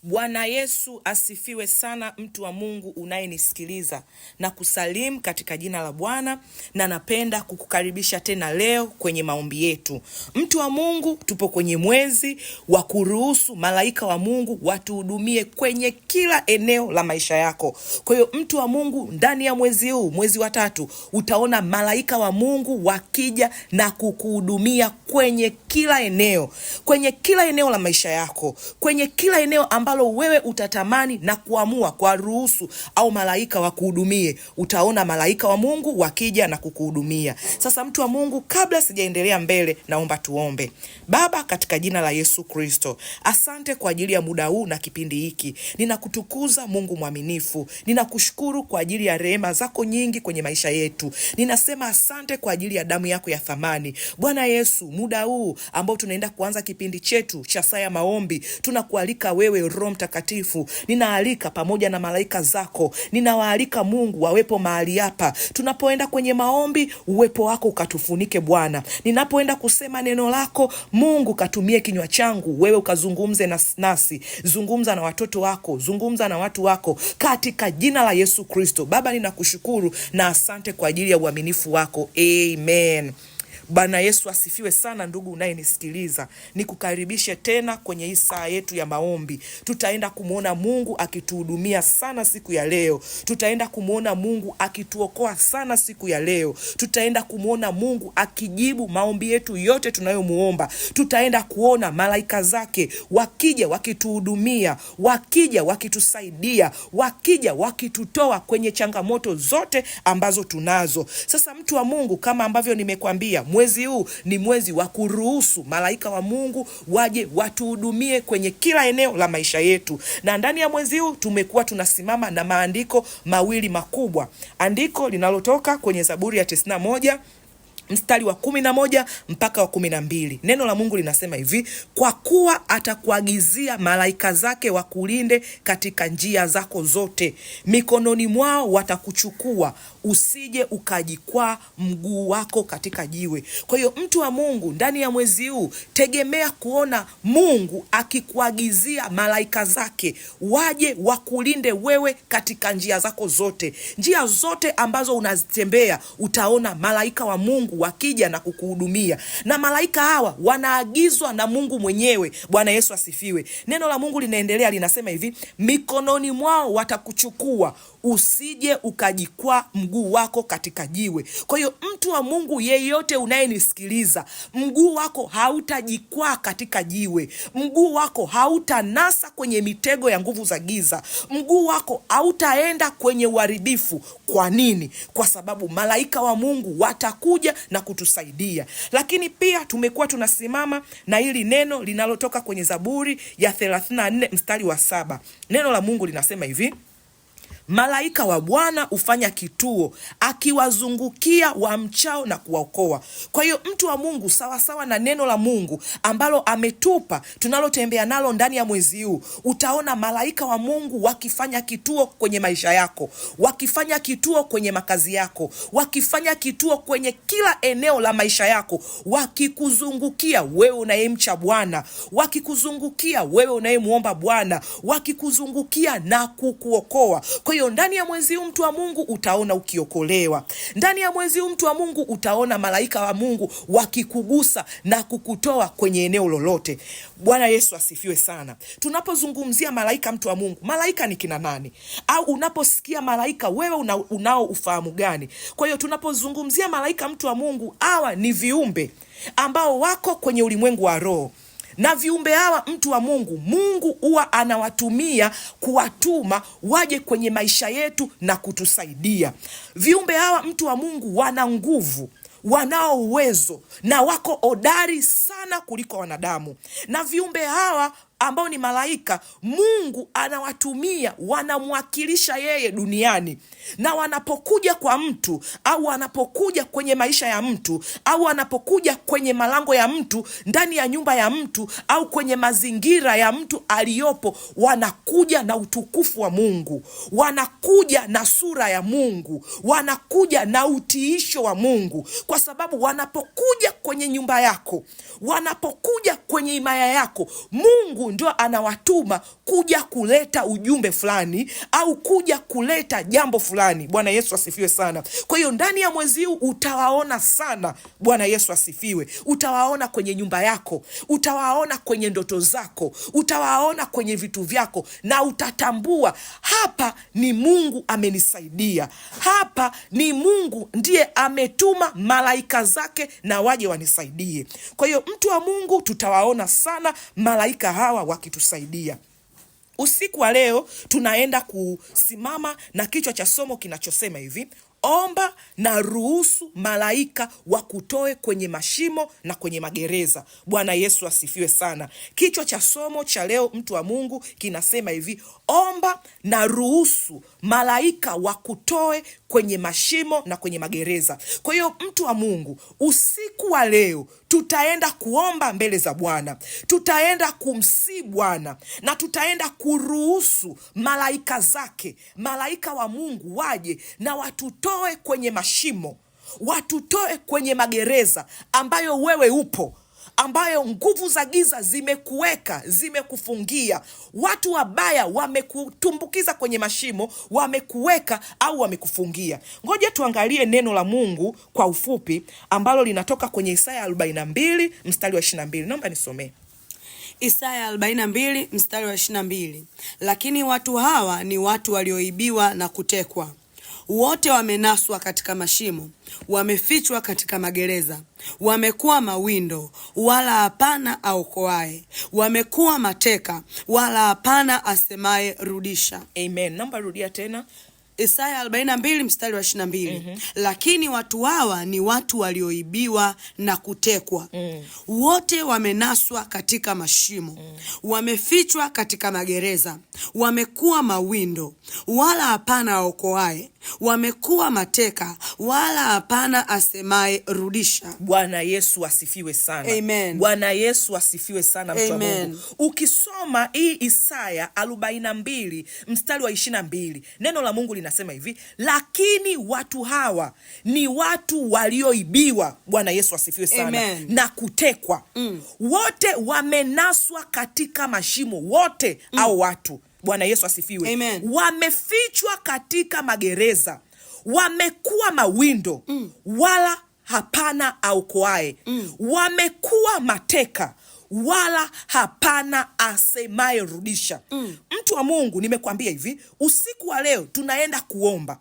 Bwana Yesu asifiwe sana, mtu wa Mungu unayenisikiliza na kusalimu katika jina la Bwana, na napenda kukukaribisha tena leo kwenye maombi yetu. Mtu wa Mungu, tupo kwenye mwezi wa kuruhusu malaika wa Mungu watuhudumie kwenye kila eneo la maisha yako. Kwa hiyo mtu wa Mungu, ndani ya mwezi huu, mwezi wa 3, utaona malaika wa Mungu wakija na kukuhudumia kwenye kila eneo la maisha yako, kwenye kila eneo ambalo wewe utatamani na kuamua kwa ruhusu au malaika wa kuhudumie. Utaona malaika wa Mungu wakija na kukuhudumia. Sasa mtu wa Mungu, kabla sijaendelea mbele, naomba tuombe. Baba, katika jina la Yesu Kristo, asante kwa ajili ya muda huu na kipindi hiki. Ninakutukuza Mungu mwaminifu. Ninakushukuru kwa ajili ya rehema zako nyingi kwenye maisha yetu. Ninasema asante kwa ajili ya damu yako ya thamani. Bwana Yesu, muda huu ambao tunaenda kuanza kipindi chetu cha saa ya maombi, tunakualika wewe Roho Mtakatifu. Ninaalika pamoja na malaika zako, ninawaalika Mungu wawepo mahali hapa. Tunapoenda kwenye maombi, uwepo wako ukatufunike Bwana. Ninapoenda kusema neno lako, Mungu katumie kinywa changu, wewe ukazungumze nasi. Zungumza na watoto wako, zungumza na watu wako katika jina la Yesu Kristo. Baba, ninakushukuru na asante kwa ajili ya uaminifu wako. Amen. Bwana Yesu asifiwe sana. Ndugu unayenisikiliza, nikukaribishe tena kwenye hii saa yetu ya maombi. Tutaenda kumuona Mungu akituhudumia sana siku ya leo. Tutaenda kumuona Mungu akituokoa sana siku ya leo. Tutaenda kumuona Mungu akijibu maombi yetu yote tunayomuomba. Tutaenda kuona malaika zake wakija wakituhudumia, wakija wakitusaidia, wakija wakitutoa kwenye changamoto zote ambazo tunazo. Sasa mtu wa Mungu, kama ambavyo nimekwambia, mwezi huu ni mwezi wa kuruhusu malaika wa Mungu waje watuhudumie kwenye kila eneo la maisha yetu. Na ndani ya mwezi huu tumekuwa tunasimama na maandiko mawili makubwa. Andiko linalotoka kwenye Zaburi ya 91 mstari wa 11 mpaka wa 12. Neno la Mungu linasema hivi: kwa kuwa atakuagizia malaika zake wakulinde katika njia zako zote, mikononi mwao watakuchukua, usije ukajikwaa mguu wako katika jiwe. Kwa hiyo mtu wa Mungu, ndani ya mwezi huu tegemea kuona Mungu akikuagizia malaika zake waje wakulinde wewe katika njia zako zote. Njia zote ambazo unazitembea, utaona malaika wa Mungu wakija na kukuhudumia. Na malaika hawa wanaagizwa na Mungu mwenyewe. Bwana Yesu asifiwe. Neno la Mungu linaendelea, linasema hivi: mikononi mwao watakuchukua, usije ukajikwaa mguu wako katika jiwe. Kwa hiyo mtu wa Mungu yeyote unayenisikiliza, mguu wako hautajikwaa katika jiwe. Mguu wako hautanasa kwenye mitego ya nguvu za giza. Mguu wako hautaenda kwenye uharibifu. Kwa nini? Kwa sababu malaika wa Mungu watakuja na kutusaidia. Lakini pia tumekuwa tunasimama na hili neno linalotoka kwenye Zaburi ya 34 mstari wa 7. Neno la Mungu linasema hivi: malaika wa Bwana hufanya kituo, akiwazungukia wamchao na kuwaokoa. Kwa hiyo mtu wa Mungu, sawa na neno la Mungu ambalo ametupa, tunalotembea nalo ndani ya mwezi huu, utaona malaika wa Mungu wakifanya kituo kwenye maisha yako, wakifanya kituo kwenye makazi yako, wakifanya kituo kwenye kila eneo la maisha yako, wakikuzungukia wewe unayemcha Bwana, wakikuzungukia wewe unayemuomba Bwana, wakikuzungukia na kukuokoa. Kwa hiyo ndani ya mwezi huu mtu wa Mungu utaona ukiokolewa. Ndani ya mwezi huu mtu wa Mungu utaona malaika wa Mungu wakikugusa na kukutoa kwenye eneo lolote. Bwana Yesu asifiwe sana. Tunapozungumzia malaika, mtu wa Mungu, malaika ni kina nani? Au unaposikia malaika, wewe unao ufahamu gani? Kwa hiyo tunapozungumzia malaika, mtu wa Mungu, hawa ni viumbe ambao wako kwenye ulimwengu wa roho. Na viumbe hawa, mtu wa Mungu, Mungu huwa anawatumia kuwatuma waje kwenye maisha yetu na kutusaidia. Viumbe hawa, mtu wa Mungu, wana nguvu, wanao uwezo na wako hodari sana kuliko wanadamu. Na viumbe hawa ambao ni malaika, Mungu anawatumia, wanamwakilisha yeye duniani. Na wanapokuja kwa mtu, au wanapokuja kwenye maisha ya mtu, au wanapokuja kwenye malango ya mtu, ndani ya nyumba ya mtu, au kwenye mazingira ya mtu aliyopo, wanakuja na utukufu wa Mungu, wanakuja na sura ya Mungu, wanakuja na utiisho wa Mungu. Kwa sababu wanapokuja kwenye nyumba yako, wanapokuja kwenye himaya yako, Mungu Mungu ndio anawatuma kuja kuleta ujumbe fulani au kuja kuleta jambo fulani. Bwana Yesu asifiwe sana. Kwa hiyo ndani ya mwezi huu utawaona sana. Bwana Yesu asifiwe. Utawaona kwenye nyumba yako, utawaona kwenye ndoto zako, utawaona kwenye vitu vyako, na utatambua hapa ni Mungu amenisaidia. Hapa ni Mungu ndiye ametuma malaika zake na waje wanisaidie. Kwa hiyo mtu wa Mungu, tutawaona sana malaika hawa wakitusaidia. Usiku wa leo tunaenda kusimama na kichwa cha somo kinachosema hivi: omba na ruhusu malaika wakutoe kwenye mashimo na kwenye magereza. Bwana Yesu asifiwe sana. Kichwa cha somo cha leo, mtu wa Mungu, kinasema hivi: omba na ruhusu malaika wakutoe kwenye mashimo na kwenye magereza. Kwa hiyo mtu wa Mungu, usiku wa leo tutaenda kuomba mbele za Bwana, tutaenda kumsihi Bwana na tutaenda kuruhusu malaika zake, malaika wa Mungu waje na watutoe kwenye mashimo, watutoe kwenye magereza ambayo wewe upo, ambayo nguvu za giza zimekuweka, zimekufungia. Watu wabaya wamekutumbukiza kwenye mashimo, wamekuweka au wamekufungia. Ngoja tuangalie neno la Mungu kwa ufupi ambalo linatoka kwenye Isaya 42 mstari wa 22. Naomba nisomee. Isaya 42 mstari wa 22. Lakini watu hawa ni watu walioibiwa na kutekwa. Wote wamenaswa katika mashimo, wamefichwa katika magereza. Wamekuwa mawindo, wala hapana aokoaye. Wamekuwa mateka, wala hapana asemaye rudisha. Amen. Naomba rudia tena. Isaya 42 mstari wa 22. Lakini watu hawa ni watu walioibiwa na kutekwa. Wote wamenaswa katika mashimo, wamefichwa katika magereza. Wamekuwa mawindo, wala hapana aokoaye. Wamekuwa mateka, wala hapana asemaye rudisha. Bwana Yesu asifiwe sana. Amen. Bwana Yesu asifiwe sana, mtu wa Mungu. Ukisoma hii Isaya 42 mstari wa 22, neno la Mungu linasema hivi: lakini watu hawa ni watu walioibiwa, Bwana Yesu asifiwe sana. Amen. Na kutekwa. Wote wamenaswa katika mashimo, wote au watu. Bwana Yesu asifiwe. Amen. Wamefichwa katika magereza, wamekuwa mawindo, wala hapana aokoaye. Wamekuwa mateka, wala hapana asemaye rudisha. Mtu wa Mungu, nimekwambia hivi, usiku wa leo tunaenda kuomba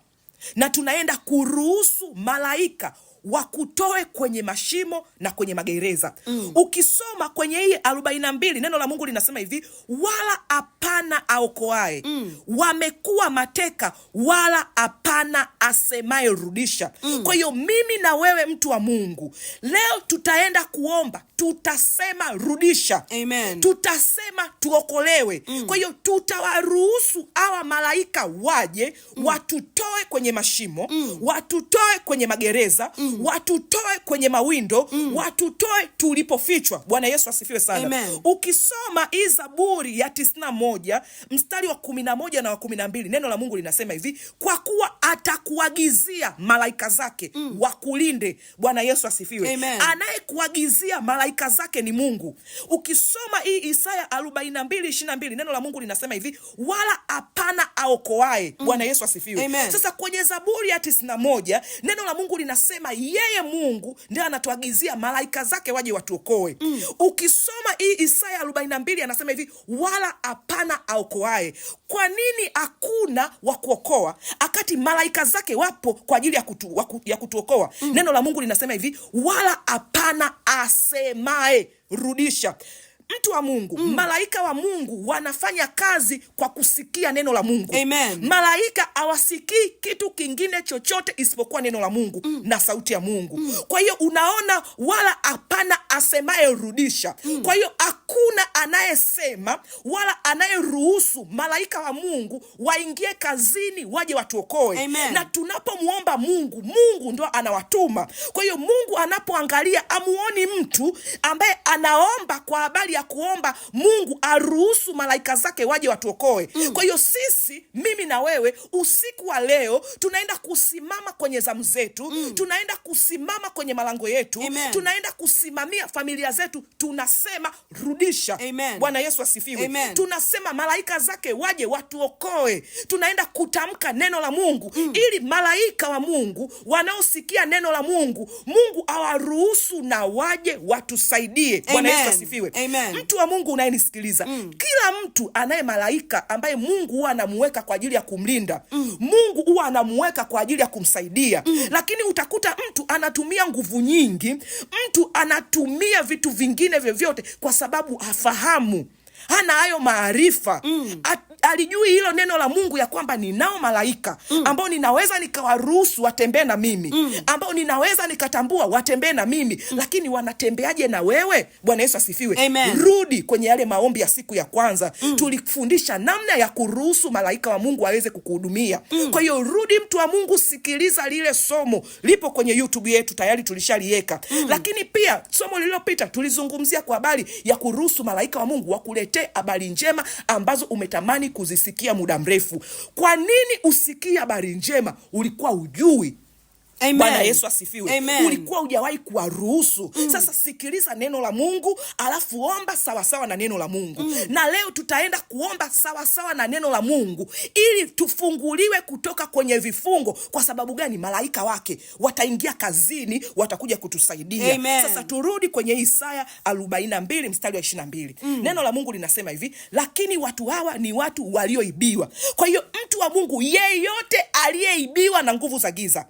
na tunaenda kuruhusu malaika wakutoe kwenye mashimo na kwenye magereza. Ukisoma kwenye hii 42, neno la Mungu linasema hivi: wala hapana aokoaye. Wamekuwa mateka, wala hapana asemaye rudisha. Kwa hiyo mimi na wewe, mtu wa Mungu, leo tutaenda kuomba, tutasema rudisha. Amen. Tutasema tuokolewe. Kwa hiyo tutawaruhusu hawa malaika waje, watutoe kwenye mashimo, watutoe kwenye magereza, watutoe kwenye mawindo, watutoe tulipofichwa. Bwana Yesu asifiwe sana. Amen. Ukisoma hii Zaburi ya 91 mstari wa 11 na wa 12, neno la Mungu linasema hivi: kwa kuwa atakuagizia malaika zake wakulinde. Bwana Yesu asifiwe. Amen. Anayekuagizia malaika zake ni Mungu. Ukisoma hii Isaya 42:22, neno la Mungu linasema hivi: wala hapana aokoaye. Bwana Yesu asifiwe. Amen. Sasa kwenye Zaburi ya 91, neno la Mungu linasema yeye Mungu ndiye anatuagizia malaika zake waje watuokoe. Ukisoma hii Isaya 42, anasema hivi: wala hapana aokoaye. Kwa nini hakuna wa kuokoa akati malaika zake wapo kwa ajili ya kutuokoa? Neno la Mungu linasema hivi: wala hapana asemaye rudisha. Mtu wa Mungu, malaika wa Mungu wanafanya kazi kwa kusikia neno la Mungu. Amen. Malaika hawasikii kitu kingine chochote isipokuwa neno la Mungu na sauti ya Mungu. Kwa hiyo unaona, wala hapana asemaye rudisha. Kwa hiyo hakuna anayesema wala anayeruhusu malaika wa Mungu waingie kazini waje watuokoe. Amen. Na tunapomuomba Mungu, Mungu ndo anawatuma. Kwa hiyo Mungu anapoangalia, amuoni mtu ambaye anaomba kwa habari ya kuomba Mungu aruhusu malaika zake waje watuokoe. Kwa hiyo sisi, mimi na wewe, usiku wa leo tunaenda kusimama kwenye zamu zetu, tunaenda kusimama kwenye malango yetu. Amen. Tunaenda kusimamia familia zetu, tunasema rudi tutarudisha. Amen. Bwana Yesu asifiwe. Amen. Tunasema malaika zake waje watuokoe. Tunaenda kutamka neno la Mungu ili malaika wa Mungu wanaosikia neno la Mungu, Mungu awaruhusu na waje watusaidie. Bwana Yesu asifiwe. Amen. Mtu wa Mungu unayenisikiliza, kila mtu anaye malaika ambaye Mungu huwa anamuweka kwa ajili ya kumlinda. Mungu huwa anamuweka kwa ajili ya kumsaidia. Lakini utakuta mtu anatumia nguvu nyingi, mtu anatumia vitu vingine vyovyote kwa sababu hafahamu, hana hayo maarifa. Alijui hilo neno la Mungu ya kwamba ninao malaika ambao ninaweza nikawaruhusu watembee na mimi, ambao ninaweza nikatambua watembee na mimi. Lakini wanatembeaje na wewe? Bwana Yesu asifiwe. Amen. Rudi kwenye yale maombi ya siku ya kwanza. Tulifundisha namna ya kuruhusu malaika wa Mungu aweze kukuhudumia. Kwa hiyo rudi, mtu wa Mungu, sikiliza lile somo, lipo kwenye YouTube yetu, tayari tulishaliweka. Lakini pia somo lililopita tulizungumzia kwa habari ya kuruhusu malaika wa Mungu wakuletee habari njema ambazo umetamani kuzisikia muda mrefu. Kwa nini usikie habari njema? Ulikuwa ujui. Amen. Bwana Yesu asifiwe. Amen. Ulikuwa hujawahi kuwaruhusu. Sasa sikiliza neno la Mungu, alafu omba sawasawa na neno la Mungu. Na leo tutaenda kuomba sawasawa na neno la Mungu ili tufunguliwe kutoka kwenye vifungo. Kwa sababu gani? Malaika wake wataingia kazini, watakuja kutusaidia. Amen. Sasa turudi kwenye Isaya 42 mstari wa 22. Neno la Mungu linasema hivi: lakini watu hawa ni watu walioibiwa. Kwa hiyo mtu wa Mungu, yeyote aliyeibiwa na nguvu za giza,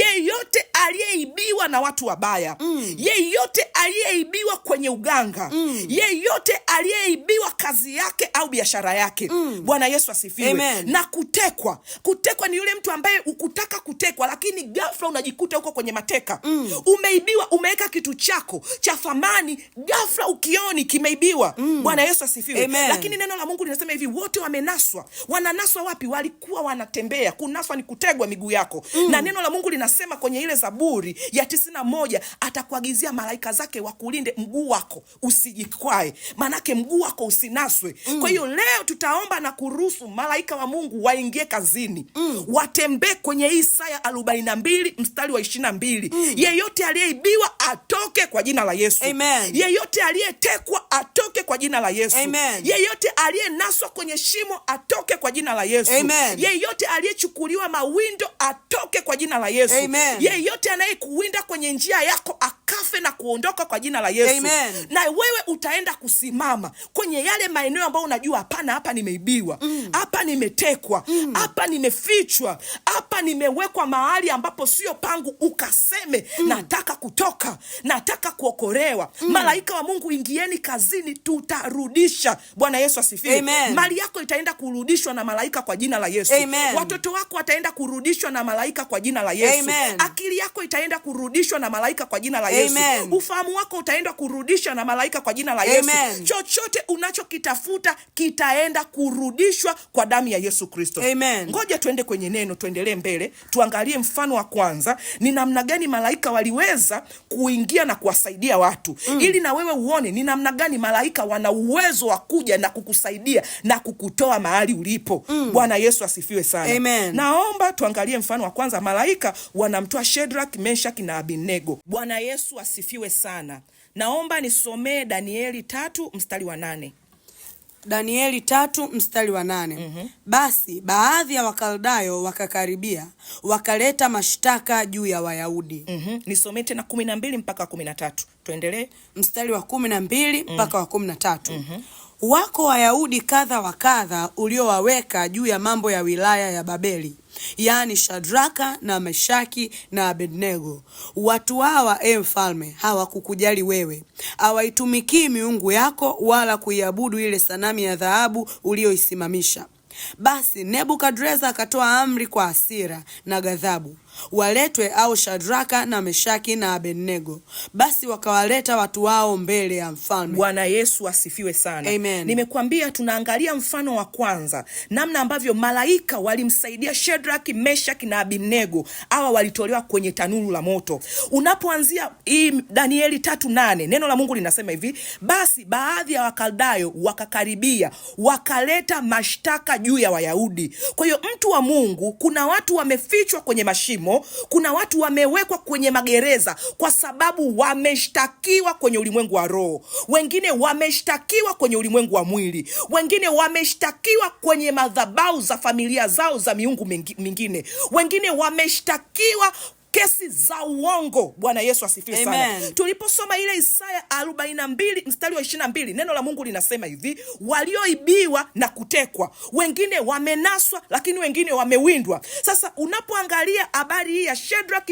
yeyote aliyeibiwa na watu wabaya, yeyote aliyeibiwa kwenye uganga, yeyote aliyeibiwa kazi yake au biashara yake. Bwana Yesu asifiwe. Amen. Na kutekwa. Kutekwa ni yule mtu ambaye ukutaka kutekwa, lakini ghafla unajikuta huko kwenye mateka. Umeibiwa, umeweka kitu chako cha thamani, ghafla ukioni kimeibiwa. Bwana Yesu asifiwe. Amen. Lakini neno la Mungu linasema hivi: wote wamenaswa. Wananaswa wapi? Walikuwa wanatembea. Kunaswa ni kutegwa miguu yako. Na neno la Mungu linasema kwenye ile Zaburi ya 91, atakuagizia malaika zake wakulinde mguu wako usijikwae, manake mguu wako usinaswe. Kwa hiyo leo tutaomba na kuruhusu malaika wa Mungu waingie kazini, watembee kwenye Isaya 42 mstari wa 22. Yeyote aliyeibiwa atoke kwa jina la Yesu. Amen. Yeyote aliyetekwa atoke kwa jina la Yesu. Amen. Yeyote aliyenaswa kwenye shimo atoke kwa jina la Yesu. Amen. Yeyote aliyechukuliwa mawindo atoke kwa jina la Yesu. Amen. Yeyote anayekuwinda kwenye njia yako akafe na kuondoka kwa jina la Yesu. Amen. Na wewe utaenda kusimama kwenye yale maeneo ambayo unajua, hapana, hapa nimeibiwa, hapa nimetekwa, hapa nimefichwa, hapa nimewekwa mahali ambapo sio pangu. Ukaseme, nataka kutoka, nataka kuokolewa. Malaika wa Mungu, ingieni kazini, tutarudisha. Bwana Yesu asifiwe. Amen. Mali yako itaenda kurudishwa na malaika kwa jina la Yesu. Amen. Watoto wako wataenda kurudishwa na malaika kwa jina la Yesu. Amen. Akili yako itaenda kurudishwa na malaika kwa jina la Yesu. Amen. Ufahamu wako utaenda kurudishwa na malaika kwa jina la Yesu. Amen. Chochote unachokitafuta kitaenda kurudishwa kwa damu ya Yesu Kristo. Amen. Ngoja tuende kwenye neno, tuendelee mbele, tuangalie mfano wa kwanza ni namna gani malaika waliweza kuingia na kuwasaidia watu. Ili na wewe uone ni namna gani malaika wana uwezo wa kuja na kukusaidia na kukutoa mahali ulipo. Bwana Yesu asifiwe sana. Amen. Naomba tuangalie mfano wa kwanza. Malaika wanamtoa Shadrach, Meshach na Abednego. Bwana Yesu asifiwe sana. Naomba nisomee Danieli 3 mstari wa 8. Danieli 3 mstari wa 8. Basi baadhi ya Wakaldayo wakakaribia, wakaleta mashtaka juu ya Wayahudi. Nisomee tena 12 mpaka 13. Tuendelee. Mstari wa 12 mpaka wa 13. Wako Wayahudi kadha wa kadha uliowaweka juu ya mambo ya wilaya ya Babeli, yaani Shadraka na Meshaki na Abednego. Watu hawa, mfalme, hawakukujali wewe, hawaitumikii miungu yako wala kuiabudu ile sanamu ya dhahabu ulioisimamisha. Basi Nebukadreza akatoa amri kwa hasira na ghadhabu, waletwe au Shadraka na Meshaki na Abednego. Basi wakawaleta watu wao mbele ya mfalme. Bwana Yesu asifiwe sana. Amen. Nimekuambia tunaangalia mfano wa kwanza, namna ambavyo malaika walimsaidia Shadrach, Meshach na Abednego. Hawa walitolewa kwenye tanuru la moto. Unapoanzia hii Danieli 3:8, neno la Mungu linasema hivi: basi baadhi ya Wakaldayo wakakaribia, wakaleta mashtaka juu ya Wayahudi. Kwa hiyo mtu wa Mungu, kuna watu wamefichwa kwenye mashimo. mashimo, kuna watu wamewekwa kwenye magereza kwa sababu wameshtakiwa kwenye ulimwengu wa roho, wengine wameshtakiwa kwenye ulimwengu wa mwili, wengine wameshtakiwa kwenye madhabahu za familia zao za miungu mingine, wengine wameshtakiwa kesi za uongo. Bwana Yesu asifiwe sana. Tuliposoma ile Isaya 42 mstari wa 22, neno la Mungu linasema hivi: walioibiwa na kutekwa, wengine wamenaswa, lakini wengine wamewindwa. Sasa unapoangalia habari hii ya Shadrach,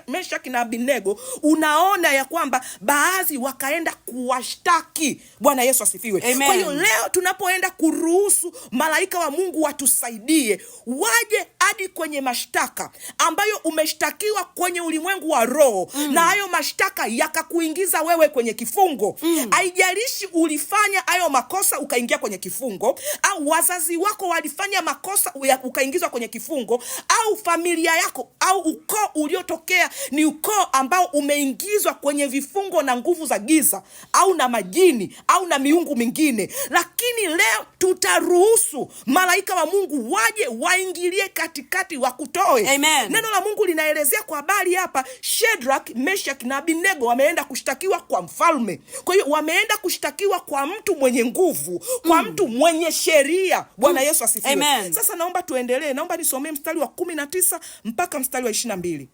Meshach na Abednego, unaona ya kwamba baadhi wakaenda kuwashtaki. Bwana Yesu asifiwe. Kwa hiyo leo tunapoenda kuruhusu malaika wa Mungu watusaidie, waje hadi kwenye mashtaka ambayo umeshtakiwa kwenye ulimwengu wa roho, na hayo mashtaka yakakuingiza wewe kwenye kifungo. Haijalishi ulifanya hayo makosa ukaingia kwenye kifungo, au wazazi wako walifanya makosa ukaingizwa kwenye kifungo, au familia yako au ukoo uliotokea ni ukoo ambao umeingizwa kwenye vifungo na nguvu za giza au na majini au na miungu mingine. Lakini leo tutaruhusu malaika wa Mungu waje waingilie katikati wakutoe. Neno la Mungu linaelezea kwa habari hapa, Shadrach, Meshach na Abednego wameenda kushtakiwa kwa mfalme. Kwa hiyo wameenda kushtakiwa kwa mtu mwenye nguvu, kwa mtu mwenye sheria. Bwana Yesu asifiwe. Sasa naomba tuendelee. Naomba nisomee mstari wa 19 mpaka mstari wa 22.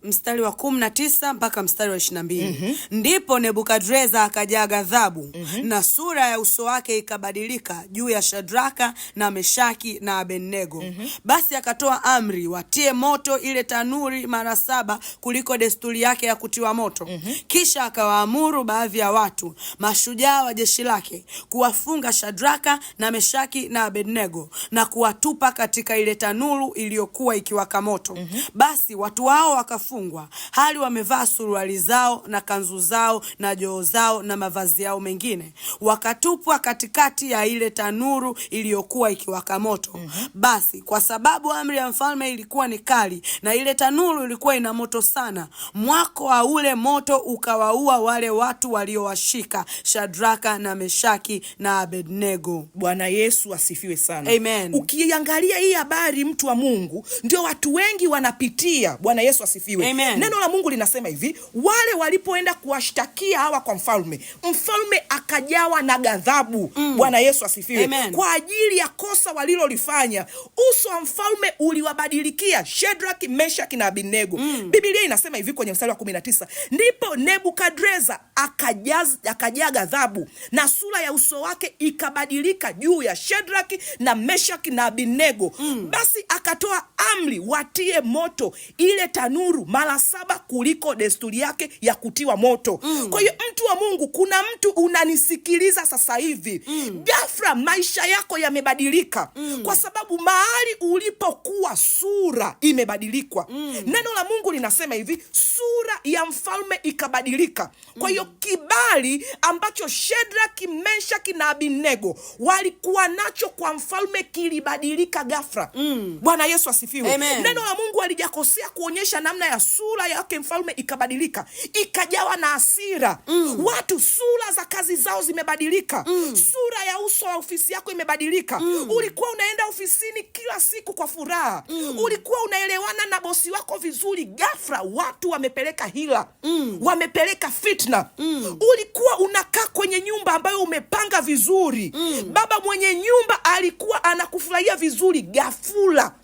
Mstari wa 19 mpaka mstari wa 22. Ndipo Nebukadreza akajaa ghadhabu, na sura ya uso wake ikabadilika juu ya Shadraka na Meshaki na Abednego. Basi akatoa amri watie moto ile tanuri mara 7 kuliko desturi yake ya kutiwa moto. Kisha akawaamuru baadhi ya watu mashujaa wa jeshi lake kuwafunga Shadraka na Meshaki na Abednego na kuwatupa katika ile tanuru iliyokuwa ikiwaka moto. Basi watu hao wakafungwa hali wamevaa suruali zao na kanzu zao na joho zao na mavazi yao mengine, wakatupwa katikati ya ile tanuru iliyokuwa ikiwaka moto. Basi kwa sababu amri ya mfalme ilikuwa ni kali na ile tanuru ilikuwa ina moto sana, mwako wa ule moto ukawaua wale watu waliowashika Shadraka na Meshaki na Abednego. Bwana Yesu asifiwe sana. Ukiangalia hii habari, mtu wa Mungu, ndio watu wengi wanapitia. Bwana Yesu asifiwe. Neno la Mungu linasema hivi: wale walipoenda kuwashtakia hawa kwa mfalme, mfalme akajawa na ghadhabu. Bwana Yesu asifiwe. Kwa ajili ya kosa walilolifanya, uso wa mfalme uliwabadilikia Shadrach, Meshach na Abednego. Biblia inasema hivi kwenye mstari wa 19: ndipo Nebukadreza akajaa ghadhabu, na sura ya uso wake ikabadilika juu ya Shadrach na Meshach na Abednego. Basi akatoa amri watie moto ile tanuru mara 7 kuliko desturi yake ya kutiwa moto. Kwa hiyo mtu wa Mungu, kuna mtu unanisikiliza sasa hivi, ghafla maisha yako yamebadilika, kwa sababu mahali ulipokuwa sura imebadilikwa. Neno la Mungu linasema hivi, sura ya mfalme ikabadilika. Kwa hiyo kibali ambacho Shadrach, Meshach na Abednego walikuwa nacho kwa mfalme kilibadilika ghafla. Bwana Yesu asifiwe. Neno la Mungu halijakosea kuonyesha namna ya sura yake mfalme ikabadilika, ikajawa na hasira. Watu sura za kazi zao zimebadilika. Sura ya uso wa ofisi yako imebadilika. Ulikuwa unaenda ofisini kila siku kwa furaha. Ulikuwa unaelewana na bosi wako vizuri, ghafla watu wamepeleka hila, wamepeleka fitna. Ulikuwa unakaa kwenye nyumba ambayo umepanga vizuri. Baba mwenye nyumba alikuwa anakufurahia vizuri, ghafla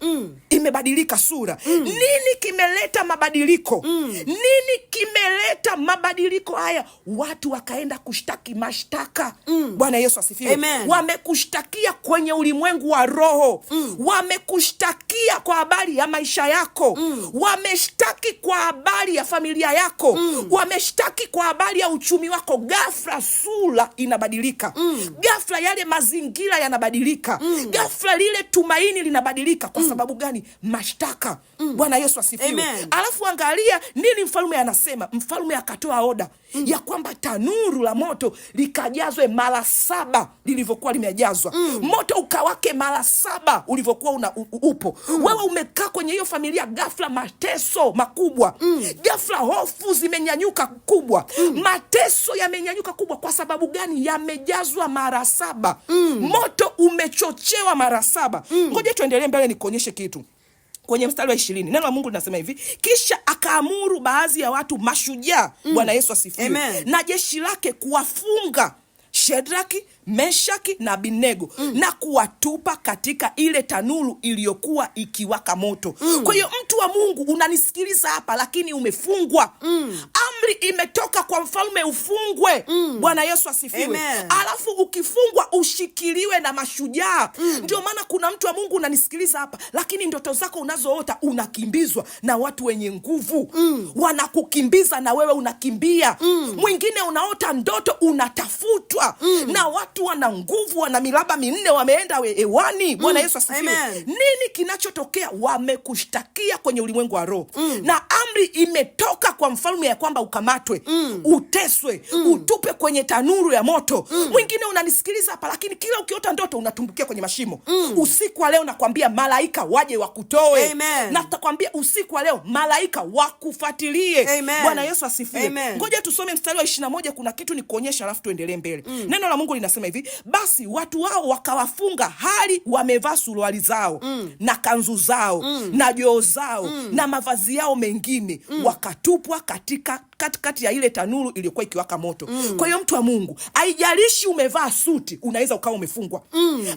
imebadilika sura. Nini kimeleta mabadiliko? Nini kimeleta mabadiliko haya? Watu wakaenda kushtaki mashtaka. Bwana Yesu asifiwe. Wamekushtakia kwenye ulimwengu wa roho. Wamekushtakia kwa habari ya maisha yako. Wameshtaki kwa habari ya familia yako. Wameshtaki kwa habari ya uchumi wako. Ghafla sura inabadilika. Ghafla yale mazingira yanabadilika. Ghafla lile tumaini linabadilika. Kwa sababu gani? Mashtaka. Bwana Yesu asifiwe. Alafu angalia nini mfalme anasema. Mfalme akatoa oda ya kwamba tanuru la moto likajazwe mara 7 lilivyokuwa limejazwa. Moto ukawake mara 7 ulivyokuwa upo. Wewe umekaa kwenye hiyo familia, ghafla mateso makubwa. Ghafla hofu zimenyanyuka kubwa. Mateso yamenyanyuka kubwa. Kwa sababu gani? Yamejazwa mara 7. Moto umechochewa mara 7. Ngoja tuendelee mbele nikuonyeshe kitu. kwenye mstari wa 20 neno la Mungu linasema hivi, kisha akaamuru baadhi ya watu mashujaa, Bwana Yesu asifiwe, na jeshi lake kuwafunga Shedraki, Meshaki na Abednego na kuwatupa katika ile tanuru iliyokuwa ikiwaka moto. Kwa hiyo mtu wa Mungu unanisikiliza hapa, lakini umefungwa. Amri imetoka kwa mfalme ufungwe. Bwana Yesu asifiwe. Alafu ukifungwa ushikiliwe na mashujaa. Ndio maana kuna mtu wa Mungu unanisikiliza hapa, lakini ndoto zako unazoota unakimbizwa na watu wenye nguvu. Wanakukimbiza na wewe unakimbia. Mwingine unaota ndoto unatafutwa na watu wana nguvu, wana miraba minne, wameenda hewani. Bwana Yesu asifiwe. Nini kinachotokea? Wamekushtakia kwenye ulimwengu wa roho. Na amri imetoka kwa mfalme ya kwamba ukamatwe, uteswe, utupe kwenye tanuru ya moto. Mwingine unanisikiliza hapa, lakini kila ukiota ndoto unatumbukia kwenye mashimo. Usiku wa leo nakwambia malaika waje wakutoe. Na tutakwambia usiku wa leo malaika wakufuatilie. Bwana Yesu asifiwe. Ngoja tusome mstari wa 21, kuna kitu nikuonyesha alafu tuendelee mbele. Neno la Mungu linasema hivi, basi watu wao wakawafunga hali wamevaa suruali zao na kanzu zao na joo zao na mavazi yao mengine, wakatupwa katikati ya ile tanuru iliyokuwa ikiwaka moto. Kwa hiyo mtu wa Mungu, haijalishi umevaa suti, unaweza ukawa umefungwa.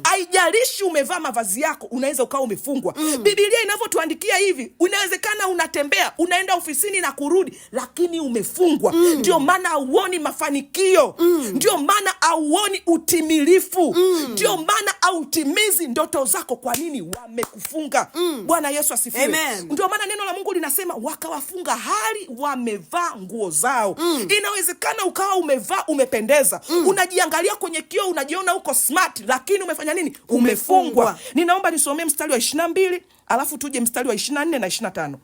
Haijalishi umevaa mavazi yako, unaweza ukawa umefungwa. Biblia inavyotuandikia hivi, unawezekana unatembea, unaenda ofisini na kurudi, lakini umefungwa. Ndio maana hauoni mafanikio. Ndio maana hauoni utimilifu. Ndio maana hautimizi ndoto zako. Kwa nini? Wamekufunga. Bwana Yesu asifiwe. Ndio maana neno la Mungu linasema wakawafunga hali wamevaa nguo zao. Inawezekana ukawa umevaa umependeza, unajiangalia kwenye kioo unajiona uko smart, lakini umefanya nini? Umefungwa. Ninaomba nisomee mstari wa 22 alafu tuje mstari wa 24 na 25.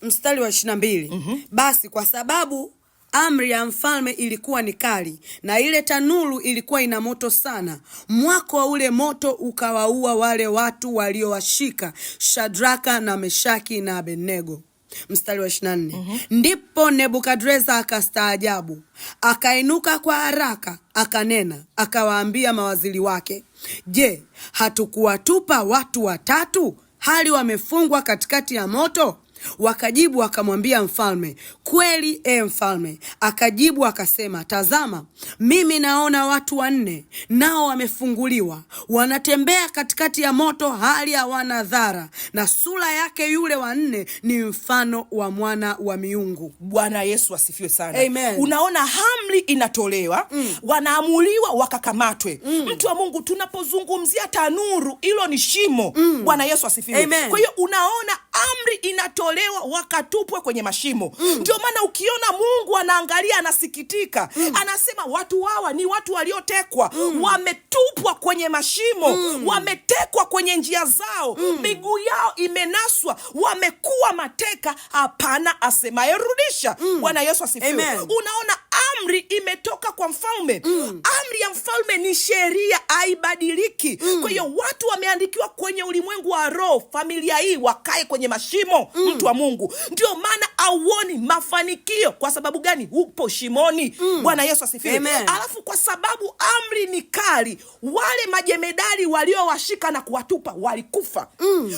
Mstari wa 22. Basi kwa sababu amri ya mfalme ilikuwa ni kali na ile tanuru ilikuwa ina moto sana, mwako wa ule moto ukawaua wale watu waliowashika Shadraka na Meshaki na Abednego. Mstari wa 24. Ndipo Nebukadreza akastaajabu, akainuka kwa haraka, akanena, akawaambia mawaziri wake, je, hatukuwatupa watu watatu hali wamefungwa katikati ya moto? Wakajibu wakamwambia mfalme, kweli mfalme. Akajibu akasema, tazama, mimi naona watu 4 nao wamefunguliwa, wanatembea katikati ya moto hali hawana dhara, na sura yake yule wa 4 ni mfano wa mwana wa miungu. Bwana Yesu asifiwe sana. Unaona, amri inatolewa, wanaamuliwa wakakamatwe. Mtu wa Mungu, tunapozungumzia tanuru, hilo ni shimo. Bwana Yesu asifiwe. Kwa hiyo unaona amri inatolewa, wakatupwa kwenye mashimo. Ndio maana ukiona Mungu anaangalia, anasikitika. Anasema watu hawa ni watu waliotekwa, wametupwa kwenye mashimo, wametekwa kwenye njia zao, miguu yao imenaswa, wamekuwa mateka, hapana asemaye rudisha. Bwana Yesu asifiwe. Unaona amri imetoka kwa mfalme. Amri ya mfalme ni sheria, haibadiliki. Kwa hiyo watu wameandikiwa kwenye ulimwengu wa roho, familia hii wakae kwenye mashimo. Mtu wa Mungu, ndio maana auoni mafanikio. Kwa sababu gani? Upo shimoni. Bwana Yesu asifiwe. Alafu kwa sababu amri ni kali, wale majemedari waliowashika na kuwatupa walikufa.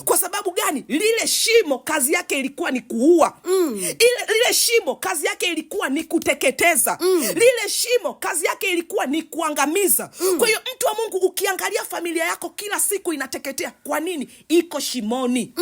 Kwa sababu gani? Lile shimo kazi yake ilikuwa ni kuua. Lile shimo kazi yake ilikuwa ni kuteketeza. Lile shimo kazi yake ilikuwa ni kuangamiza. Kwa hiyo mtu wa Mungu, ukiangalia familia yako kila siku inateketea, kwa nini? Iko shimoni.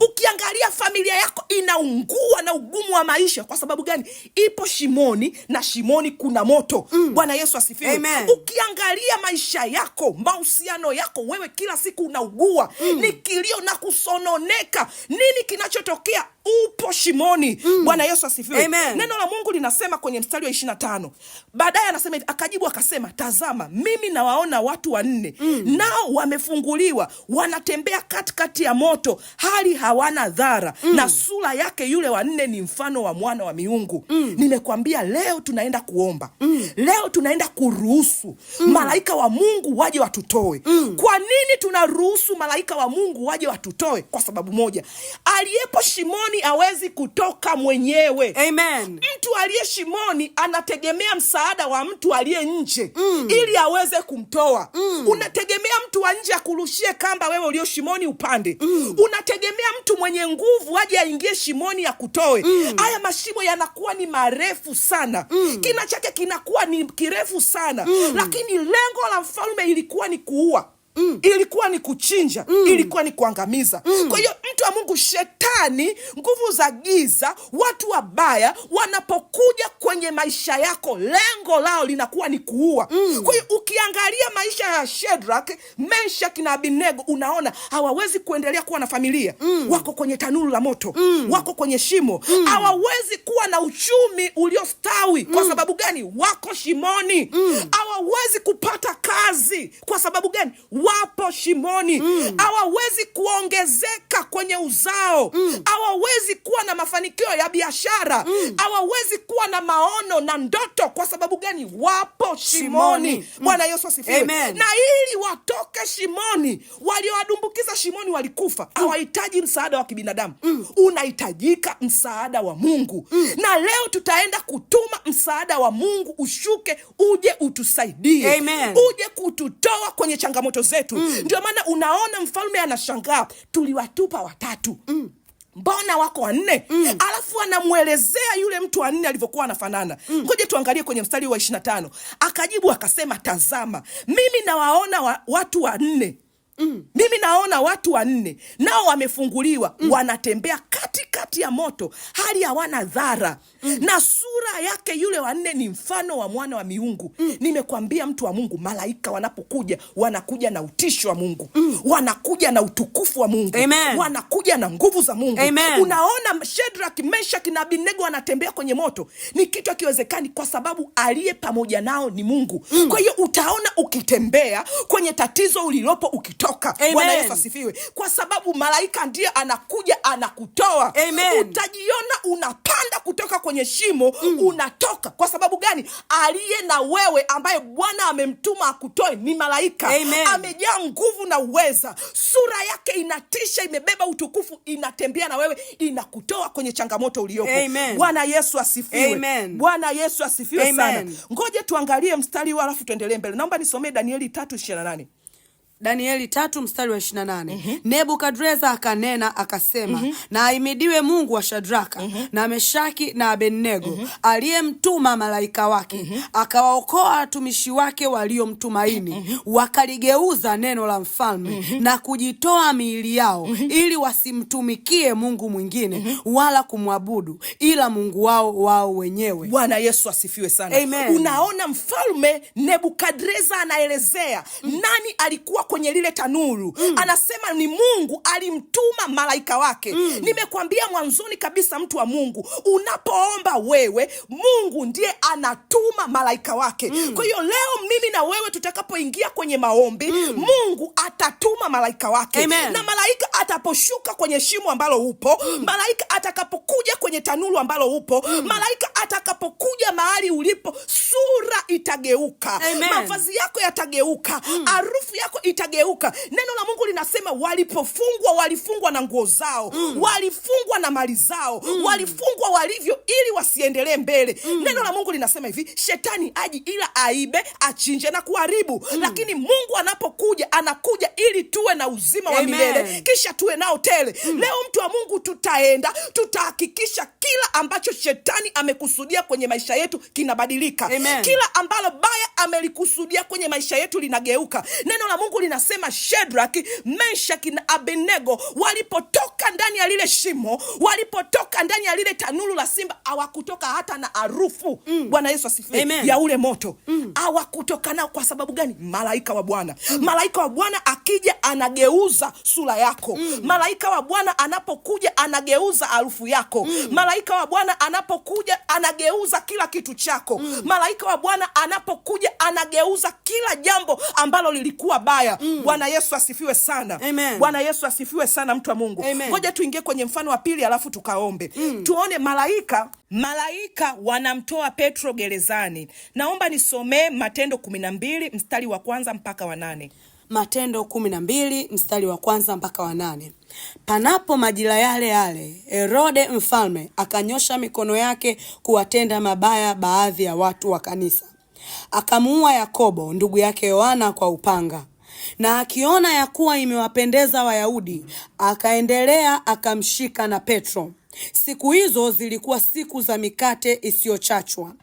Ukiangalia familia yako inaungua na ugumu wa maisha, kwa sababu gani? Ipo shimoni, na shimoni kuna moto. Bwana Yesu asifiwe. Ukiangalia maisha yako, mahusiano yako, wewe kila siku unaugua, ni kilio na kusononeka. Nini kinachotokea? Upo shimoni. Bwana Yesu asifiwe. Neno la Mungu linasema kwenye mstari wa 25, baadaye anasema, akajibu akasema, tazama, mimi nawaona watu 4 nao wamefunguliwa, wanatembea katikati ya moto hali hawana dhara, na sura yake yule wa 4 ni mfano wa mwana wa miungu. Nimekwambia leo tunaenda kuomba. Leo tunaenda kuruhusu malaika wa Mungu waje watutoe. Kwa nini tunaruhusu malaika wa Mungu waje watutoe? Kwa sababu moja, aliyepo shimoni shimoni hawezi kutoka mwenyewe. Amen. Mtu aliye shimoni anategemea msaada wa mtu aliye nje ili aweze kumtoa. Unategemea mtu wa nje akurushie kamba, wewe ulio shimoni upande. Unategemea mtu mwenye nguvu aje aingie shimoni ya kutoe. Haya mashimo yanakuwa ni marefu sana. Kina chake kinakuwa ni kirefu sana. Lakini lengo la mfalme ilikuwa ni kuua. Ilikuwa ni kuchinja, ilikuwa ni kuangamiza. Kwa hiyo mtu wa Mungu, shetani, nguvu za giza, watu wabaya wanapokuja kwenye maisha yako, lengo lao linakuwa ni kuua. Kwa hiyo ukiangalia maisha ya Shadrach, Meshach na Abednego, unaona hawawezi kuendelea kuwa na familia. Wako kwenye tanuru la moto, wako kwenye shimo. Hawawezi kuwa na uchumi uliostawi. Kwa sababu gani? Wako shimoni. Hawawezi kupata kazi. Kwa sababu gani? Wapo shimoni. Hawawezi kuongezeka kwenye uzao. Hawawezi kuwa na mafanikio ya biashara. Hawawezi kuwa na maono na ndoto. Kwa sababu gani? Wapo shimoni. Bwana Yesu asifiwe. Amen. Na ili watoke shimoni, waliowadumbukiza shimoni walikufa. Hawahitaji msaada wa kibinadamu. Unahitajika msaada wa Mungu. Na leo tutaenda kutuma msaada wa Mungu ushuke, uje utusaidie. Amen. Uje kututoa kwenye changamoto zetu. Ndio maana unaona mfalme anashangaa, tuliwatupa 3. Mbona wako 4? Alafu anamuelezea yule mtu wa 4 alivyokuwa anafanana. Ngoja tuangalie kwenye mstari wa 25. Akajibu akasema, tazama, mimi nawaona watu 4. Mimi naona watu 4 nao wamefunguliwa, wanatembea katikati ya moto, hali hawana dhara. Na sura yake yule wa 4 ni mfano wa mwana wa miungu. Nimekwambia mtu wa Mungu, malaika wanapokuja, wanakuja na utisho wa Mungu. Wanakuja na utukufu wa Mungu. Amen. Wanakuja na nguvu za Mungu. Amen. Unaona Shadrach, Meshach na Abednego wanatembea kwenye moto. Ni kitu hakiwezekani, kwa sababu aliye pamoja nao ni Mungu. Kwa hiyo utaona ukitembea kwenye tatizo ulilopo ukitoka. Bwana Yesu asifiwe. Kwa sababu malaika ndiye anakuja anakutoa. Amen. Utajiona unapanda kutoka kwenye shimo, unatoka. Kwa sababu gani? Aliye na wewe ambaye Bwana amemtuma akutoe ni malaika. Amen. Amejaa nguvu na uweza. Sura yake inatisha, imebeba utukufu, inatembea na wewe, inakutoa kwenye changamoto uliopo. Amen. Bwana Yesu asifiwe. Amen. Bwana Yesu asifiwe. Amen. Sana. Ngoja tuangalie mstari huu alafu tuendelee mbele. Naomba nisomee Danieli 3:28. Danieli 3 mstari wa 28. Nebukadreza akanena akasema, na ahimidiwe Mungu wa Shadraka na Meshaki na Abednego, aliyemtuma malaika wake akawaokoa watumishi wake waliomtumaini, wakaligeuza neno la mfalme na kujitoa miili yao, ili wasimtumikie Mungu mwingine wala kumwabudu ila Mungu wao wenyewe. Bwana Yesu asifiwe sana. Amen. Unaona mfalme Nebukadreza anaelezea nani alikuwa kwenye lile tanuru. Anasema ni Mungu alimtuma malaika wake. Nimekwambia mwanzoni kabisa, mtu wa Mungu, unapoomba wewe, Mungu ndiye anatuma malaika wake. Kwa hiyo leo mimi na wewe tutakapoingia kwenye maombi, Mungu atatuma malaika wake. Amen. Na malaika ataposhuka kwenye shimo ambalo upo, malaika atakapokuja kwenye tanuru ambalo upo, malaika atakapokuja mahali ulipo, sura itageuka. Amen. Mavazi yako yatageuka. Harufu yako itageuka. Neno la Mungu linasema walipofungwa, walifungwa na nguo zao, walifungwa na mali zao, walifungwa walivyo ili wasiendelee mbele. Neno la Mungu linasema hivi, shetani aji ila aibe, achinje na kuharibu. Lakini Mungu anapokuja, anakuja ili tuwe na uzima wa milele, kisha tuwe nao tele. Leo mtu wa Mungu, tutahakikisha kila ambacho shetani amekusudia kwenye maisha yetu kinabadilika. Amen. Kila ambalo baya amelikusudia kwenye maisha yetu linageuka. Neno la Mungu linasema Shadrach, Meshach na Abednego walipotoka ndani ya lile shimo, walipotoka ndani ya lile tanuru la simba, hawakutoka hata na harufu. Bwana Yesu asifiwe. Ya ule moto. Hawakutoka nao. Kwa sababu gani? Malaika wa Bwana. Malaika wa Bwana akija anageuza sura yako. Malaika wa Bwana anapokuja anageuza harufu yako. Malaika wa Bwana anapokuja anageuza kila kitu chako. Malaika wa Bwana anapokuja anageuza kila jambo ambalo lilikuwa baya. Bwana Yesu asifiwe sana. Amen. Bwana Yesu asifiwe sana, mtu wa Mungu. Ngoja tuingie kwenye mfano wa pili alafu tukaombe. Tuone malaika wanamtoa Petro gerezani. Naomba nisomee Matendo 12 mstari wa 1 mpaka wa 8. Matendo 12 mstari wa 1 mpaka wa 8. Panapo majira yale yale, Herode mfalme akanyosha mikono yake kuwatenda mabaya baadhi ya watu wa kanisa. Akamuua Yakobo ndugu yake Yohana kwa upanga. Na akiona ya kuwa imewapendeza Wayahudi, akaendelea akamshika na Petro. Siku hizo zilikuwa siku za mikate isiyochachwa.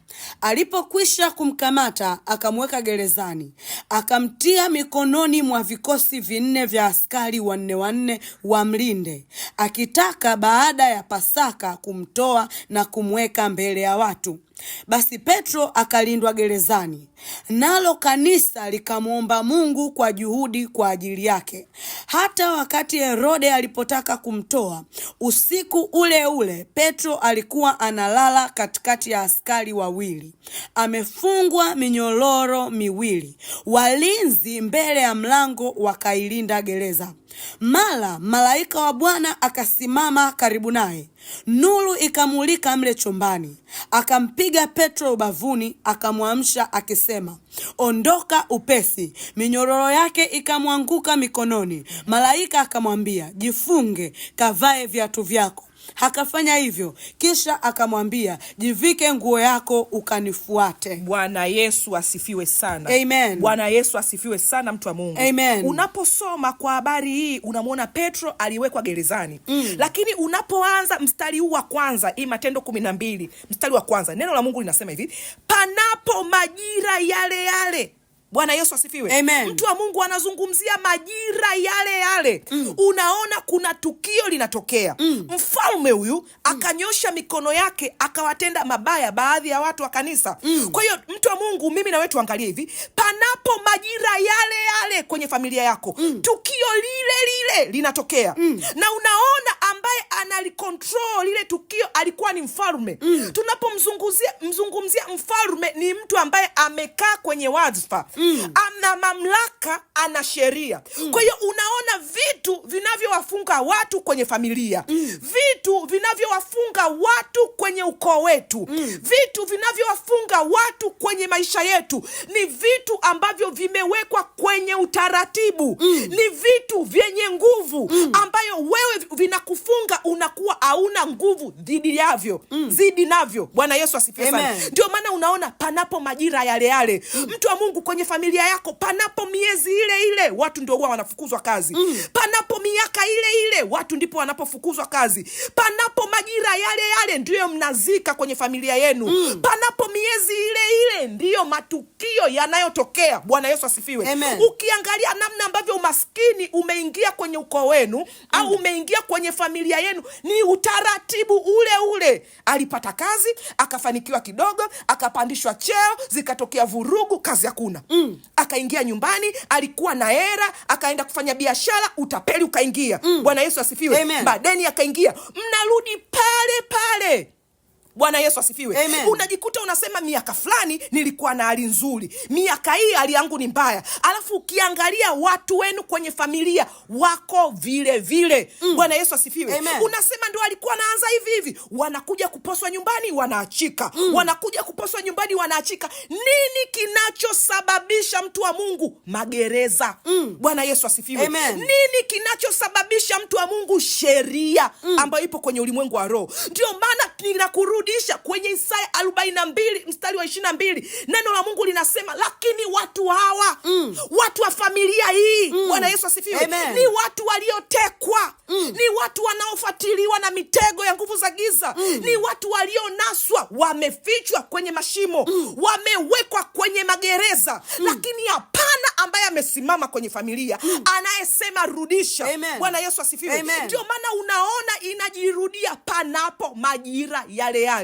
Alipokwisha kumkamata, akamweka gerezani, akamtia mikononi mwa vikosi 4 vya askari 4 wamlinde, akitaka baada ya Pasaka kumtoa na kumweka mbele ya watu. Basi Petro akalindwa gerezani, nalo kanisa likamwomba Mungu kwa juhudi kwa ajili yake. Hata wakati Herode alipotaka kumtoa, usiku ule ule Petro alikuwa analala katikati ya askari wawili, amefungwa minyororo miwili. Walinzi mbele ya mlango wakailinda gereza. Mara malaika wa Bwana akasimama karibu naye, nuru ikamulika mle chumbani. Akampiga Petro ubavuni, akamwamsha akisema, ondoka upesi. Minyororo yake ikamwanguka mikononi. Malaika akamwambia, jifunge, kavae viatu vyako. Akafanya hivyo, kisha akamwambia, jivike nguo yako ukanifuate. Bwana Yesu asifiwe sana. Amen. Bwana Yesu asifiwe sana, mtu wa Mungu. Amen. Unaposoma kwa habari hii unamwona Petro aliwekwa gerezani. Lakini unapoanza mstari huu wa kwanza, hii Matendo 12 mstari wa kwanza, neno la Mungu linasema hivi, panapo majira yale yale. Bwana Yesu asifiwe. Amen. Mtu wa Mungu anazungumzia majira yale yale. Unaona kuna tukio linatokea. Mfalme huyu akanyosha mikono yake akawatenda mabaya baadhi ya watu wa kanisa. Kwa hiyo mtu wa Mungu, mimi na wewe tuangalie hivi, panapo majira yale yale kwenye familia yako, tukio lile lile linatokea. Na unaona ambaye analicontrol lile tukio alikuwa ni mfalme. Tunapomzungumzia mfalme, ni mtu ambaye amekaa kwenye wadhifa. Ana mamlaka, ana sheria. Kwa hiyo unaona vitu vinavyowafunga watu kwenye familia, vitu vinavyowafunga watu kwenye ukoo wetu, vitu vinavyowafunga watu kwenye maisha yetu, ni vitu ambavyo vimewekwa kwenye utaratibu. Ni vitu vyenye nguvu ambayo wewe vinakufunga, unakuwa hauna nguvu dhidi yavyo, zidi navyo. Bwana Yesu asifiwe sana. Ndio maana unaona panapo majira yale yale. Mtu wa Mungu, kwenye familia yako panapo miezi ile ile, watu ndio huwa wanafukuzwa kazi. Panapo miaka ile ile, watu ndipo wanapofukuzwa kazi. Panapo majira yale yale, ndio mnazika kwenye familia yenu. Panapo miezi ile ile, ndio matukio yanayotokea. Bwana Yesu asifiwe. Amen. Ukiangalia namna ambavyo umaskini umeingia kwenye ukoo wenu au umeingia kwenye familia yenu, ni utaratibu ule ule. Alipata kazi, akafanikiwa kidogo, akapandishwa cheo, zikatokea vurugu, kazi hakuna. Akaingia nyumbani, alikuwa na hera, akaenda kufanya biashara, utapeli ukaingia. Bwana Yesu asifiwe. Madeni akaingia, mnarudi pale pale. Bwana Yesu asifiwe. Unajikuta unasema miaka fulani nilikuwa na hali nzuri, miaka hii hali yangu ni mbaya. Alafu ukiangalia watu wenu kwenye familia wako vile vile. Bwana Yesu asifiwe. Unasema ndio alikuwa anaanza hivi hivi, wanakuja kuposwa nyumbani wanaachika. Wanakuja kuposwa nyumbani wanaachika. Nini kinachosababisha, mtu wa Mungu? Magereza. Bwana Yesu asifiwe. Nini kinachosababisha, mtu wa Mungu? Sheria ambayo ipo kwenye ulimwengu wa roho. Ndio maana ninakurudisha kwenye Isaya 42 mstari wa 22. Neno la Mungu linasema, lakini watu hawa, watu wa familia hii, Bwana Yesu asifiwe, ni watu waliotekwa, ni watu wanaofuatiliwa na mitego ya nguvu za giza, ni watu walionaswa, wamefichwa kwenye mashimo, wamewekwa kwenye magereza. Lakini hapana ambaye amesimama kwenye familia anayesema rudisha. Bwana Yesu asifiwe. Ndio maana unaona inajirudia panapo majira yale yale.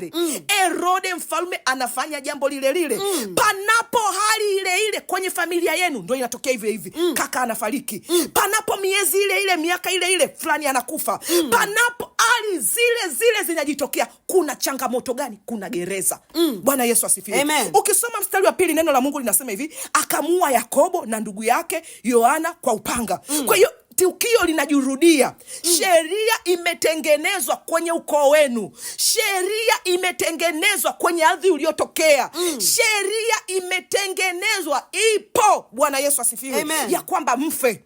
Herode mfalme anafanya jambo lile lile. Panapo hali ile ile kwenye familia yenu, ndio inatokea hivyo hivi. Kaka anafariki. Panapo miezi ile ile, miaka ile ile, fulani anakufa. Panapo hali zile zile zinajitokea, kuna changamoto gani? Kuna gereza. Bwana Yesu asifiwe. Ukisoma mstari wa 2, neno la Mungu linasema hivi, akamuua Yakobo na ndugu yake Yohana kwa upanga. Kwa hiyo tukio linajirudia. Sheria imetengenezwa kwenye ukoo wenu. Sheria imetengenezwa kwenye ardhi uliotokea. Sheria imetengenezwa, ipo. Bwana Yesu asifiwe. Ya kwamba mfe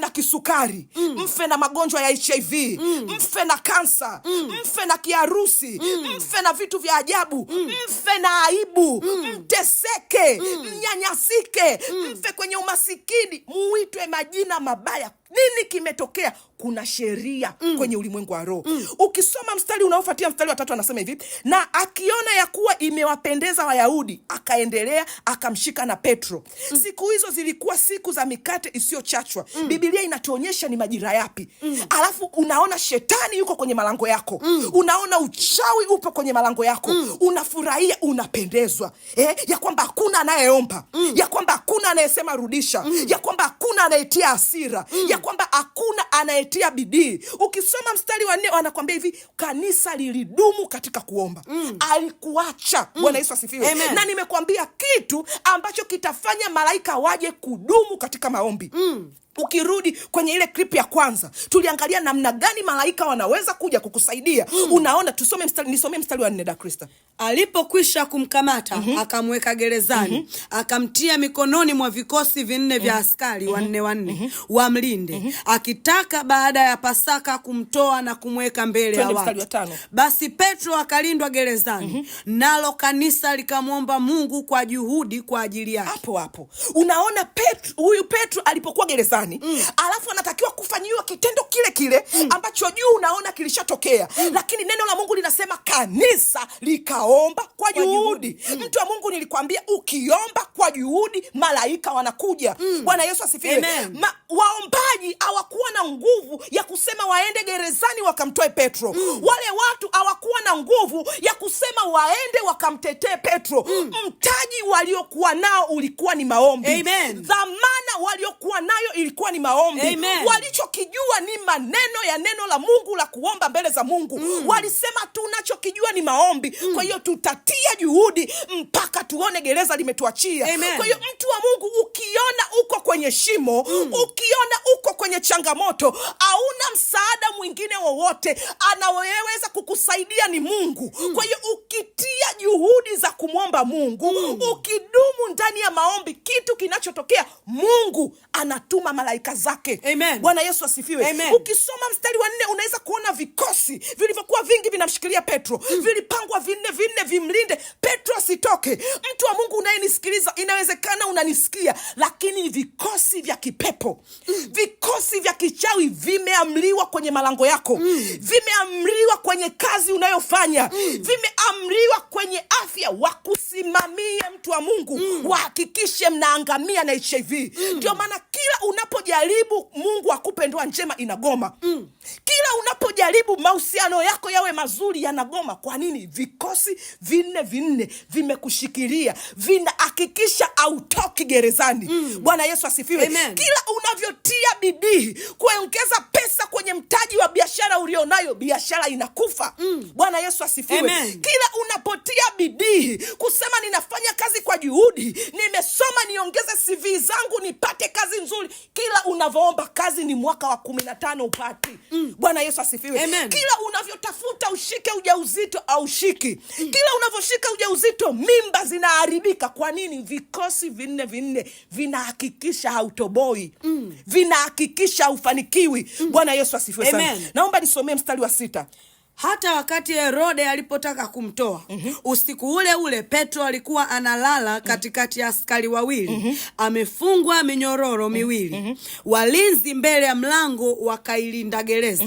na kisukari, mfe na magonjwa ya HIV, mfe na kansa, mfe na kiharusi, mfe na vitu vya ajabu, mfe na aibu, mteseke, mnyanyasike, mfe kwenye umasikini, muitwe majina mabaya. Nini kimetokea? Kuna sheria kwenye ulimwengu wa roho. Ukisoma mstari unaofuatia, mstari wa 3, anasema hivi: na akiona ya kuwa imewapendeza Wayahudi, akaendelea akamshika na Petro. Siku hizo zilikuwa siku za mikate isiyochachwa. Biblia inatuonyesha ni majira yapi. Alafu unaona shetani yuko kwenye malango yako. Unaona uchawi upo kwenye malango yako. Unafurahia, unapendezwa. Ya kwamba hakuna anayeomba. Ya kwamba hakuna anayesema rudisha. Ya kwamba hakuna anayetia hasira. Ya kwamba hakuna anayetia bidii. Ukisoma mstari wa 4 anakuambia hivi: kanisa lilidumu katika kuomba. Alikuacha. Bwana Yesu asifiwe. Na nimekuambia kitu ambacho kitafanya malaika waje kudumu katika maombi. Ukirudi kwenye ile clip ya kwanza, tuliangalia namna gani malaika wanaweza kuja kukusaidia. Unaona, nisomee mstari wa 4 da Krista. Alipokwisha kumkamata, akamweka gerezani, akamtia mikononi mwa vikosi 4 vya askari 4 wamlinde, akitaka baada ya Pasaka kumtoa na kumweka mbele ya watu. Basi Petro akalindwa gerezani, nalo kanisa likamwomba Mungu kwa juhudi kwa ajili yake. Hapo unaona huyu Petro alipokuwa gerezani, alafu anatakiwa kufanyiwa kitendo kile ambacho juu unaona kilishatokea. Lakini neno la Mungu linasema kanisa likaomba kwa juhudi. Mtu wa Mungu, nilikwambia ukiomba kwa juhudi malaika wanakuja. Bwana Yesu asifiwe. Waombaji hawakuwa na nguvu ya kusema waende gerezani wakamtoe Petro. Wale watu hawakuwa na nguvu ya kusema waende wakamtetee Petro. Mtaji waliokuwa nao ulikuwa ni maombi. Dhamana waliokuwa nayo ilikuwa ni maombi. Walichokijua ni maneno ya neno la Mungu la kuomba mbele za Mungu. Walisema tunachokijua ni maombi. Kwa hiyo tutatia juhudi mpaka tuone gereza limetuachia. Kwa hiyo mtu wa Mungu, ukiona uko kwenye shimo, ukiona uko kwenye changamoto, hauna msaada mwingine wowote, anaweza kukusaidia ni Mungu. Kwa hiyo ukitia juhudi za kumwomba Mungu, ukidumu ndani ya maombi, kitu kinachotokea, Mungu anatuma malaika zake. Bwana Yesu asifiwe. Ukisoma mstari wa 4 unaweza kuona vikosi vilivyokuwa vingi vinamshikilia Petro. Vilipangwa 4 vimlinde Petro asitoke. Mtu wa Mungu unayenisikiliza, inawezekana unanisikia, lakini vikosi vya kipepo, vikosi vya kichawi vimeamriwa kwenye malango yako. Vimeamriwa kwenye kazi unayofanya. Vimeamriwa kwenye afya. Wakusimamie mtu wa Mungu. Wahakikishe mnaangamia na HIV. Ndio maana kila unapojaribu Mungu akupe ndoa njema inagoma. Kila unapojaribu mahusiano yako yawe mazuri yanagoma. Kwa nini? Vikosi 4 vimekushikilia, vinahakikisha hautoki gerezani. Bwana Yesu asifiwe. Kila unavyotia bidii kuongeza pesa kwenye mtaji wa biashara ulionayo, biashara inakufa. Bwana Yesu asifiwe. Kila unapotia bidii kusema ninafanya kazi kwa juhudi, nimesoma niongeze CV zangu nipate kazi nzuri, kila unavyoomba kazi ni mwaka wa 15 upati. Bwana Yesu asifiwe. Kila unavyotafuta ushike ujauzito au shiki, kila unavyoshika ujauzito mimba zinaharibika. Kwa nini? Vikosi 4 vinahakikisha hautoboi. Vinahakikisha haufanikiwi. Bwana Yesu asifiwe sana. Naomba nisomee mstari wa 6. Hata wakati Herode alipotaka kumtoa, usiku ule ule Petro alikuwa analala katikati ya askari wawili, amefungwa minyororo miwili. Walinzi mbele ya mlango wakailinda gereza.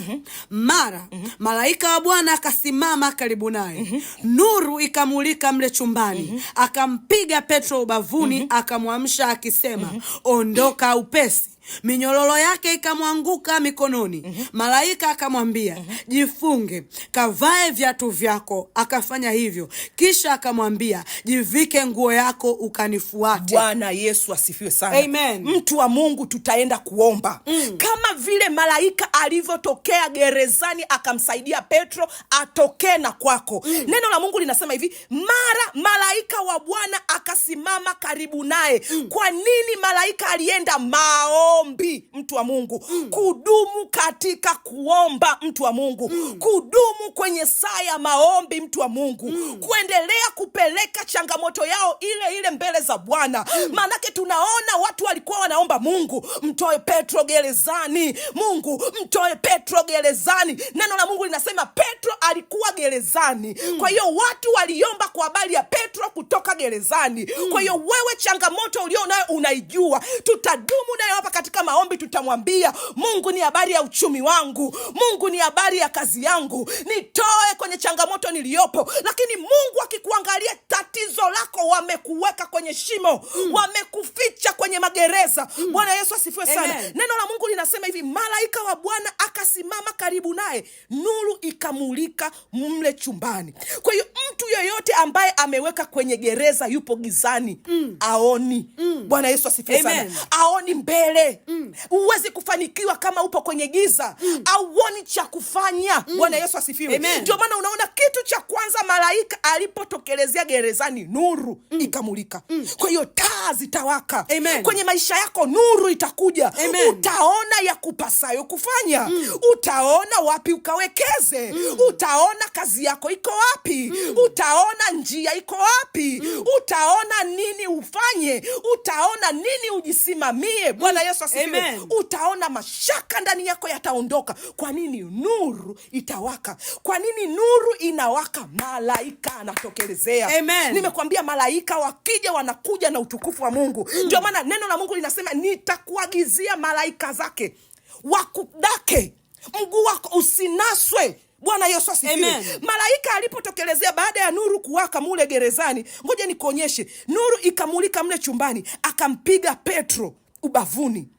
Mara malaika wa Bwana akasimama karibu naye. Nuru ikamulika mle chumbani. Akampiga Petro ubavuni, akamwamsha akisema, ondoka upesi. Minyororo yake ikamwanguka mikononi. Malaika akamwambia, jifunge, kavae viatu vyako. Akafanya hivyo. Kisha akamwambia, jivike nguo yako ukanifuate. Bwana Yesu asifiwe sana. Mtu wa Mungu, tutaenda kuomba. Kama vile malaika alivyotokea gerezani akamsaidia Petro atokee na kwako. Neno la Mungu linasema hivi, mara malaika wa Bwana akasimama karibu naye. Kwa nini malaika alienda? Maombi. maombi, mtu wa Mungu. Kudumu katika kuomba, mtu wa Mungu. Kudumu kwenye saa ya maombi, mtu wa Mungu. Kuendelea kupeleka changamoto yao ile ile mbele za Bwana. Maanake tunaona watu walikuwa wanaomba, Mungu mtoe Petro gerezani, Mungu mtoe Petro gerezani. Neno la Mungu linasema Petro alikuwa gerezani. Kwa hiyo watu waliomba kwa habari ya Petro kutoka gerezani. Kwa hiyo wewe changamoto ulio nayo unaijua. Tutadumu nayo hapa katika maombi, tutamwambia Mungu, ni habari ya uchumi wangu, Mungu ni habari ya kazi yangu, nitoe kwenye changamoto niliyopo. Lakini Mungu akikuangalia tatizo lako, wamekuweka kwenye shimo, wamekuficha kwenye magereza. Bwana Yesu asifiwe sana. Neno la Mungu linasema hivi, malaika wa Bwana akasimama karibu naye, nuru ikamulika mle chumbani. Kwa hiyo mtu yoyote ambaye ameweka kwenye gereza yupo gizani, aoni. Bwana Yesu asifiwe sana. Aoni mbele. Huwezi kufanikiwa kama upo kwenye giza, auoni cha kufanya. Bwana Yesu asifiwe. Ndio maana unaona kitu cha kwanza malaika alipotokelezea gerezani, nuru ikamulika. Kwa hiyo taa zitawaka. Kwenye maisha yako nuru itakuja. Utaona ya kupasayo kufanya. Utaona wapi ukawekeze. Utaona kazi yako iko wapi. Utaona njia iko wapi. Utaona nini ufanye. Utaona nini ujisimamie. Bwana Yesu asifiwe. Utaona mashaka ndani yako yataondoka. Kwa nini? Nuru itawaka. Kwa nini nuru inawaka? Malaika anatokelezea. Nimekuambia malaika wakija wanakuja na utukufu wa Mungu. Ndio maana neno la Mungu linasema nitakuagizia malaika zake wakudake, mguu wako usinaswe. Bwana Yesu asifiwe. Malaika alipotokelezea baada ya nuru kuwaka mule gerezani, ngoja nikuonyeshe, nuru ikamulika mle chumbani, akampiga Petro ubavuni,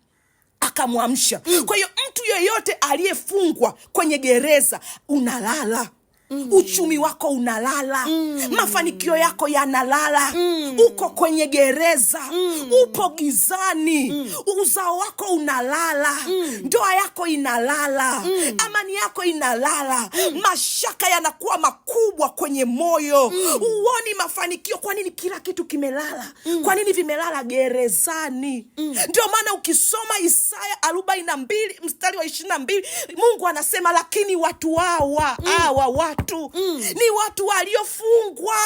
akamwamsha. Kwa hiyo mtu yeyote aliyefungwa kwenye gereza, unalala. Uchumi wako unalala. Mafanikio yako yanalala. Uko kwenye gereza. Upo gizani. Uzao wako unalala. Ndoa yako inalala. Amani yako inalala. Mashaka yanakuwa makubwa kwenye moyo. Uoni mafanikio. Kwa nini kila kitu kimelala? Kwa nini vimelala? Gerezani. Ndio maana ukisoma Isaya 42 mstari wa 22, Mungu anasema lakini watu hawa ni watu waliofungwa,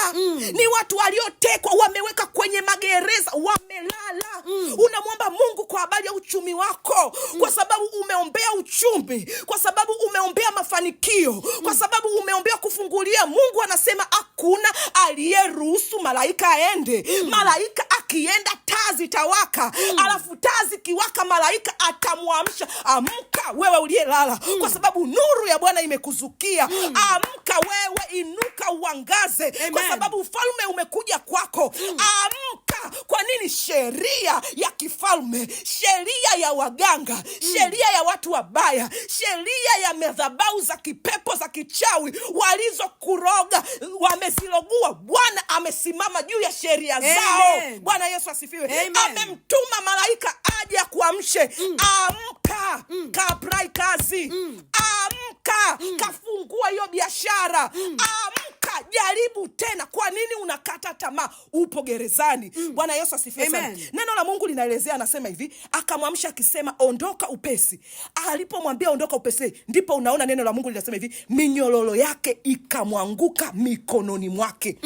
ni watu waliotekwa, wameweka kwenye magereza, wamelala. Unamwomba Mungu kwa habari ya uchumi wako, kwa sababu umeombea uchumi, kwa sababu umeombea mafanikio, kwa sababu umeombea kufungulia. Mungu anasema hakuna aliyeruhusu malaika aende. Malaika akienda taa zitawaka. Alafu taa zikiwaka malaika atamwamsha, amka wewe uliyelala, kwa sababu nuru ya Bwana imekuzukia. Amka wewe, inuka uangaze, kwa sababu ufalme umekuja kwako. Amka. Kwa nini? Sheria ya kifalme, sheria ya waganga, sheria ya watu wabaya, sheria ya madhabahu za kipepo za kichawi walizokuroga, wamezilogua, Bwana amesimama juu ya sheria zao. Bwana Yesu asifiwe. Amemtuma malaika aje akuamshe. Amka, kaprai kazi. Amka, kafungua hiyo biashara. Amka, jaribu tena. Kwa nini unakata tamaa? Upo gerezani. Bwana Yesu asifiwe sana. Neno la Mungu linaelezea, anasema hivi, akamwamsha akisema ondoka upesi. Alipomwambia ondoka upesi, ndipo unaona neno la Mungu linasema hivi, minyororo yake ikamwanguka mikononi mwake.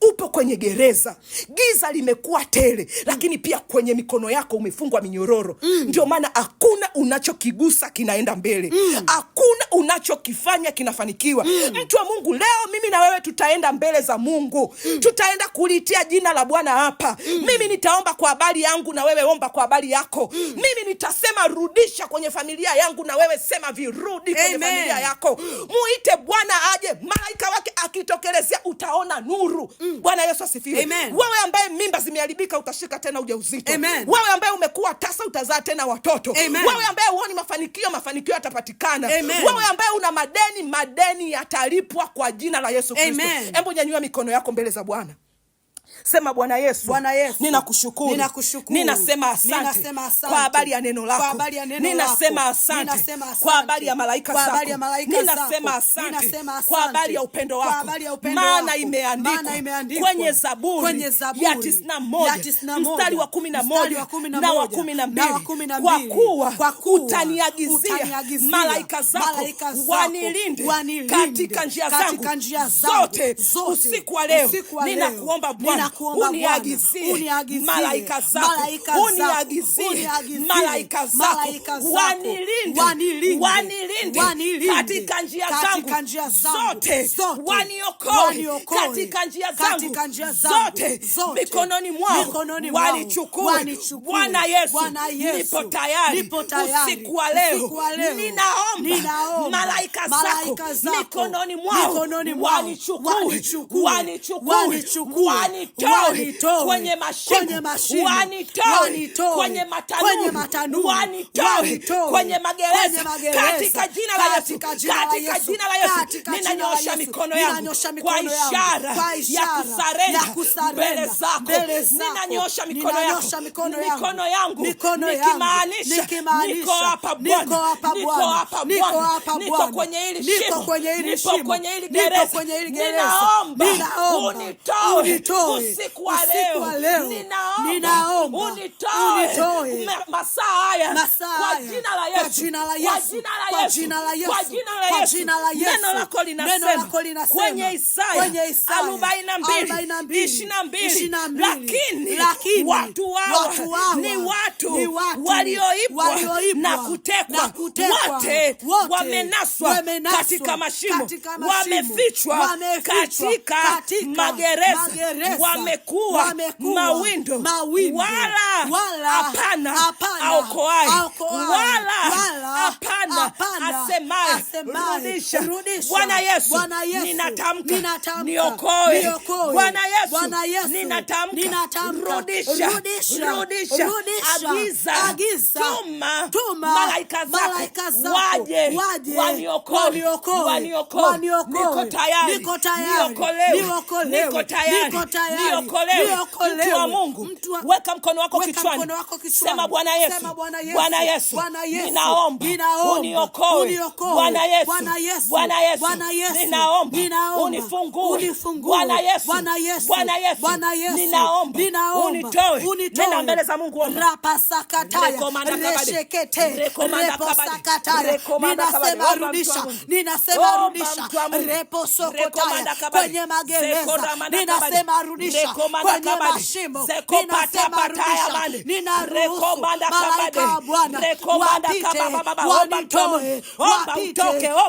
Upo kwenye gereza, giza limekuwa tele, lakini pia kwenye mikono yako umefungwa minyororo. Ndio maana hakuna unachokigusa kinaenda mbele. Hakuna unachokifanya kinafanikiwa. Mtu wa Mungu, leo mimi na wewe tutaenda mbele za Mungu. Tutaenda kulitia jina la Bwana hapa. Mimi nitaomba kwa habari yangu na wewe omba kwa habari yako. Mimi nitasema rudisha kwenye familia yangu na wewe sema virudi kwenye familia yako. Muite Bwana aje, malaika wake akitokelezea utaona nuru. Bwana Yesu asifiwe. Wewe ambaye mimba zimeharibika utashika tena ujauzito. Wewe ambaye umekuwa tasa utazaa tena watoto. Wewe ambaye huoni mafanikio yatapatikana. Wewe ambaye una madeni yatalipwa kwa jina la Yesu Kristo. Hebu nyanyua mikono yako mbele za Bwana. Sema Bwana Yesu, Bwana Yesu, ninakushukuru. Ninasema asante kwa habari ya neno lako. Ninasema asante kwa habari ya malaika zako. Ninasema asante kwa habari ya upendo wako. Maana imeandikwa kwenye Zaburi ya 91 mstari wa 11 na wa 12, kwa kuwa utaniagizia malaika zako wanilinde katika njia zangu zote. Usiku wa leo ninakuomba Bwana, uniagizie malaika zako, uniagizie malaika zako wanilinde katika njia zangu zote, waniokoe katika njia zangu zote, mikononi mwao wanichukue. Bwana Yesu, nipo tayari usiku wa leo. Ninaomba malaika zako mikononi mwao wanichukue, wanitoe kwenye mashimo, wanitoe kwenye matanuru, wanitoe kwenye magereza katika jina la Yesu. Katika jina la Yesu ninanyosha mikono yangu kwa ishara ya kusarenda mbele zako. Ninanyosha mikono yangu nikimaanisha niko hapa Bwana, niko hapa Bwana, niko kwenye hili shimo, nipo kwenye hili gereza. Ninaomba unitoe usiku wa leo. Ninaomba unitoe masaa haya kwa jina la Yesu, kwa jina la Yesu. Neno lako linasema kwenye Isaya 42:22, lakini watu hawa ni watu walioibwa na kutekwa, wote wamenaswa katika mashimo, wamefichwa katika magereza, wamekuwa mawindo, wala hapana aokoaye, wala hapana asemaye rudisha. Bwana Yesu, ninatamka niokoe. Bwana Yesu, ninatamka rudisha. Agiza, tuma malaika zako waje waniokoe. Niko tayari niokolewe. Niko tayari niokolewe. Mtu wa Mungu, weka mkono wako kichwani. Sema Bwana Yesu, Bwana Yesu, ninaomba uniokoe. Bwana Yesu, Bwana Yesu, ninaomba unifungue. Bwana Yesu, Bwana Yesu, ninaomba unitoe. Nenda mbele za Mungu. Ninasema rudisha kwenye magereza, ninasema rudisha kwenye mashimo, ninasema rudisha. Ninaruhusu malaika wa Bwana wapite,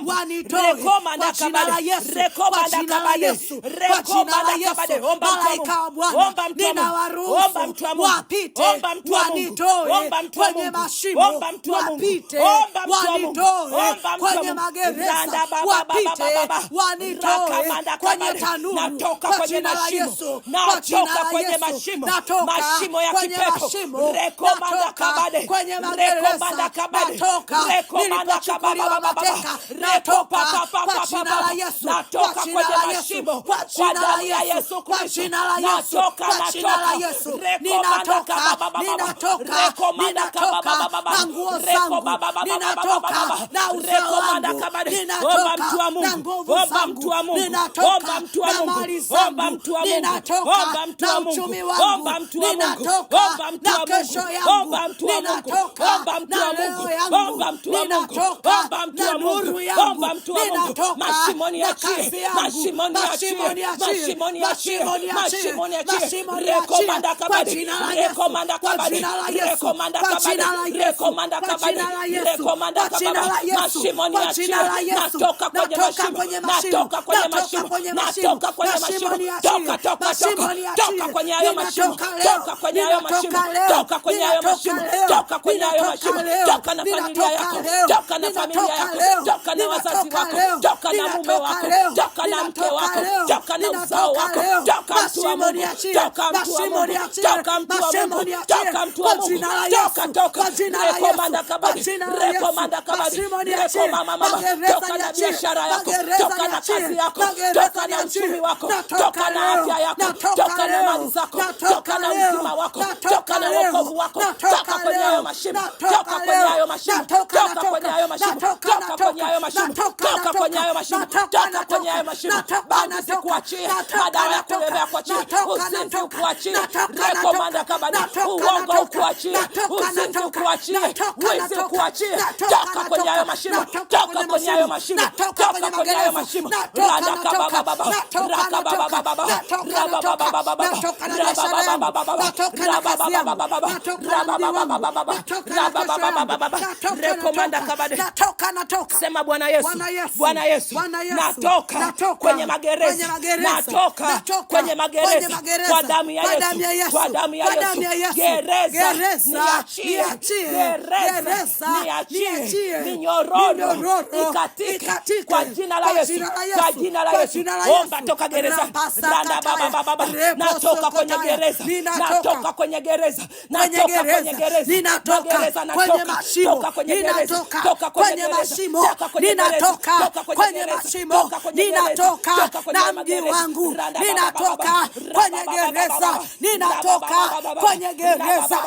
wanitoe kwa jina la Yesu, kwa jina la Yesu, kwa jina la Yesu. Malaika wa Bwana ninawaruhusu wapite, wanitoe kwenye mashimo, wapite, wanitoe kwenye magereza, wapite, wanitoe kwenye tanuru, kwa jina la Yesu, kwa jina la Yesu. Natoka kwenye mashimo, natoka kwenye magereza, natoka nilipochukuliwa mateka, natoka kwa jina la Yesu, kwa jina la Yesu, kwa jina la Yesu, kwa jina la Yesu, kwa jina la Yesu. Ninatoka na nguo zangu, ninatoka na uzao wangu, ninatoka na nguvu zangu, ninatoka na mali zangu, ninatoka na uchumi wangu, ninatoka na kesho yangu, ninatoka na leo yangu, ninatoka na nuru yangu, ninatoka na kazi yangu. Mashimoni achia kwa jina la Yesu, kwa jina la Yesu, kwa jina la Yesu, kwa jina la Yesu, kwa jina la Yesu, kwa jina la Yesu. Natoka kwenye mashimo, natoka kwenye mashimo, mashimoni achia, mashimoni achia, ninatoka leo, ninatoka leo, ninatoka leo, toka kwenye hayo mashimo, toka na familia yako, toka na familia yako, toka na wazazi wako, toka toka na mume wako, toka na mke wako, toka na uzao wako, toka mtu wa Mungu, toka mtu wa Mungu, toka mtu wa Mungu, toka mtu wa Mungu, toka rekomanda kabadi, rekomanda kabadi, rekoma mama, toka na biashara yako, toka na kazi yako, toka na uchumi wako, toka na afya yako, toka na mali zako, toka na uzima wako, toka na wokovu wako, toka kwenye hayo mashimo, toka kwenye hayo mashimo, toka kwenye hayo mashimo, toka kwenye hayo mashimo, toka kwenye hayo mashimo, toka kwenye hayo mashimo. Baba sikuachie, madawa ya kulevya kuachie, uzinzi ukuachie, rekomanda kabadi, uongo ukuachie, uzinzi ukuachie, wizi ukuachie, toka kwenye hayo mashimo, toka kwenye hayo mashimo, toka kwenye hayo mashimo. Rada kababa baba, raka baba baba, raba baba baba, raba baba baba, raba baba baba, raba baba baba, rekomanda kabadi. Sema Bwana Yesu, Bwana Yesu, natoka kwenye magereza, natoka kwenye magereza kwa damu ya Yesu, kwa damu ya Yesu. Gereza niachie, gereza niachie, minyororo ikatike kwa jina la Yesu, kwa jina la Yesu. Omba toka gereza, randa baba baba, natoka kwenye gereza, natoka kwenye gereza, natoka kwenye gereza, ninatoka kwenye mashimo, ninatoka kwenye mashimo, ninatoka kwenye mashimo, ninatoka na mji wangu, ninatoka kwenye gereza, ninatoka kwenye gereza.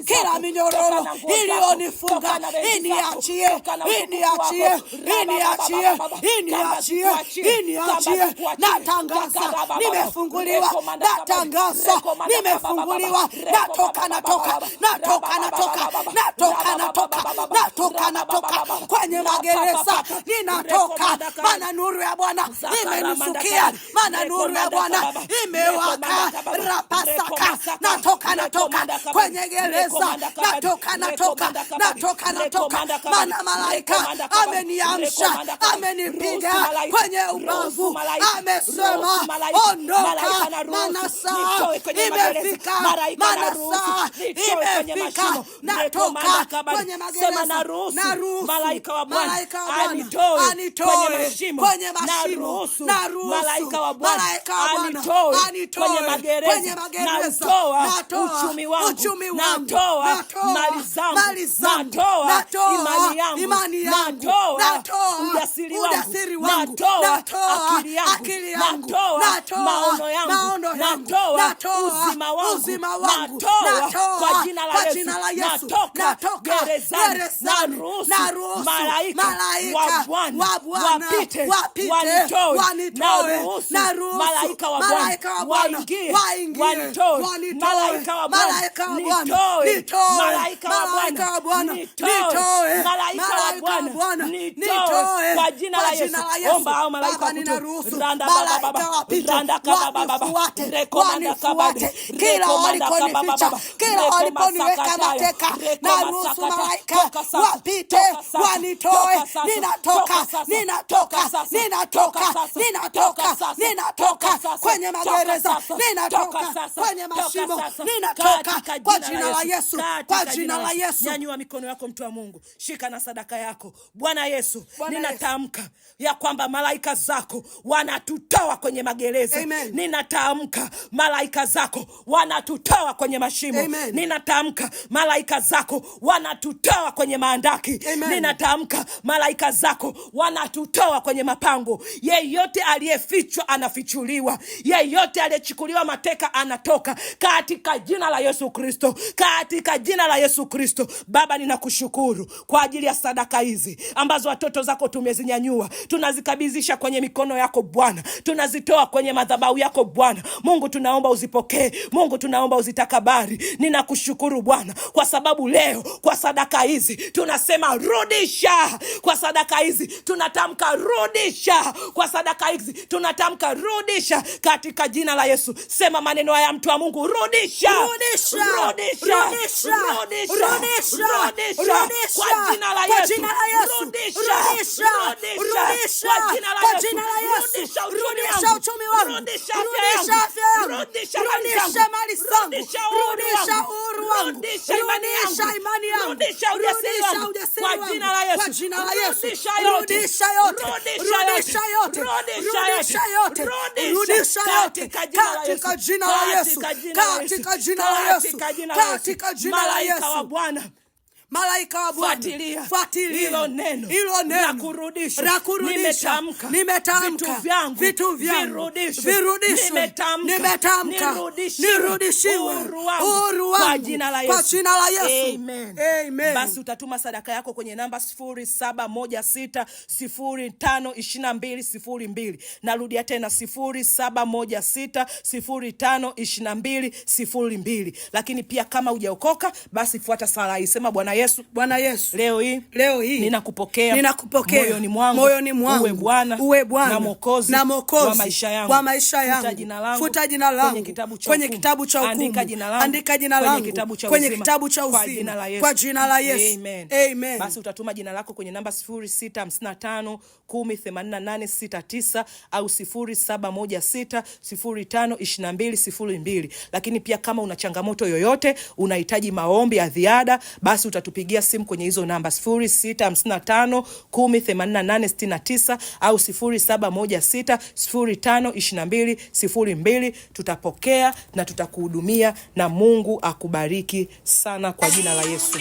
Kila minyororo iliyonifunga iniachie, iniachie, iniachie, iniachie, iniachie. Natangaza nimefunguliwa, natangaza nimefunguliwa. Natoka, natoka, natoka, natoka, natoka, natoka, natoka, natoka kwenye magereza, ninatoka. Maana nuru ya Bwana imenisukia, maana nuru ya Bwana imewaka. Rapasaka, natoka, natoka kwenye gereza, natoka, natoka, natoka, natoka. Maana malaika ameniamsha, amenipiga kwenye ubavu, amesema ondoka, maana saa imefika, maana saa imefika. Natoka kwenye magereza, naruhusu malaika wa Bwana anitoe kwenye mashimo, naruhusu malaika wa Bwana anitoe kwenye magereza, natoa uchumi wangu, natoa mali zangu, natoa imani yangu, natoa ujasiri wangu, natoa akili yangu, natoa maono yangu, natoa uzima wangu, natoa kwa jina la Yesu. Natoka gerezani, naruhusu malaika wa Bwana wapite, wanitoe, naruhusu malaika wa Bwana waingie, wanitoe, malaika wa Bwana nitoe, malaika wa Bwana nitoe, malaika wa Bwana nitoe kwa jina la Yesu. Omba hao malaika wakutoe, randa baba, randa baba, rekomanda kabadi, kila walikonificha, kila waliponiweka mateka, naruhusu malaika wapite, wanitoe. Ninatoka, ninatoka, ninatoka, ninatoka, ninatoka kwenye magereza, ninatoka kwenye mashimo, ninatoka kwa jina la Yesu, kwa jina la Yesu. Nyanyua mikono yako mtu wa Mungu, shika na sadaka yako. Bwana Yesu, ninatamka ya kwamba malaika zako wanatutoa kwenye magereza. Amen. Ninatamka malaika zako wanatutoa kwenye mashimo. Amen. Ninatamka malaika zako wanatutoa kwenye maandaki. Amen. Ninatamka malaika zako wanatutoa kwenye mapango. Yeyote aliyefichwa anafichuliwa, yeyote aliyechukuliwa mateka anatoka katika jina la Yesu Kristo, katika jina la Yesu Kristo. Baba, ninakushukuru kwa ajili ya sadaka hizi ambazo watoto zako tumezinyanyua, tunazikabidhisha kwenye mikono yako Bwana, tunazitoa kwenye madhabahu yako Bwana. Mungu, tunaomba uzipokee, Mungu tunaomba uzitakabari. Ninakushukuru Bwana kwa sababu leo kwa sadaka hizi tunasema rudisha. Kwa sadaka hizi tunatamka rudisha, kwa sadaka hizi tunatamka rudisha katika jina la Yesu. Sema maneno haya mtu wa Mungu, rudisha, rudisha, rudisha, rudisha, rudisha, rudisha, rudisha kwa jina la Yesu, rudisha, rudisha, rudisha kwa jina la Yesu, rudisha uchumi wangu, rudisha afya yangu, rudisha mali zangu, rudisha uhuru wangu, rudisha imani yangu, rudisha ujasiri wangu kwa jina la Yesu, rudisha yote, rudisha yote, rudisha yote, rudisha yote katika jina la Yesu, katika jina la Yesu, katika jina la Yesu. Malaika wa Bwana, fuatilia hilo neno na kurudisha. Nimetamka vitu vyangu virudishwe, nimetamka nirudishiwe uhuru wangu kwa jina la Yesu. Amen. Amen. Basi utatuma sadaka yako kwenye namba 0716052202. Narudia tena 0716052202. Lakini pia kama hujaokoka, basi fuata sala hii. Sema: Bwana Yesu, leo hii ninakupokea moyoni mwangu, uwe Bwana na Mwokozi wa maisha yangu. Futa jina langu kwenye kitabu cha hukumu, andika jina langu kwenye kitabu cha uzima kwa jina la Yesu. Amen. Basi utatuma jina lako kwenye namba 0655108869 au 0716052202. Lakini pia kama una changamoto yoyote, unahitaji maombi ya ziada, basi utatupigia simu kwenye hizo namba 0655108869 au 0716052202. Tutapokea na tutakuhudumia, na Mungu akubariki sana kwa jina la Yesu.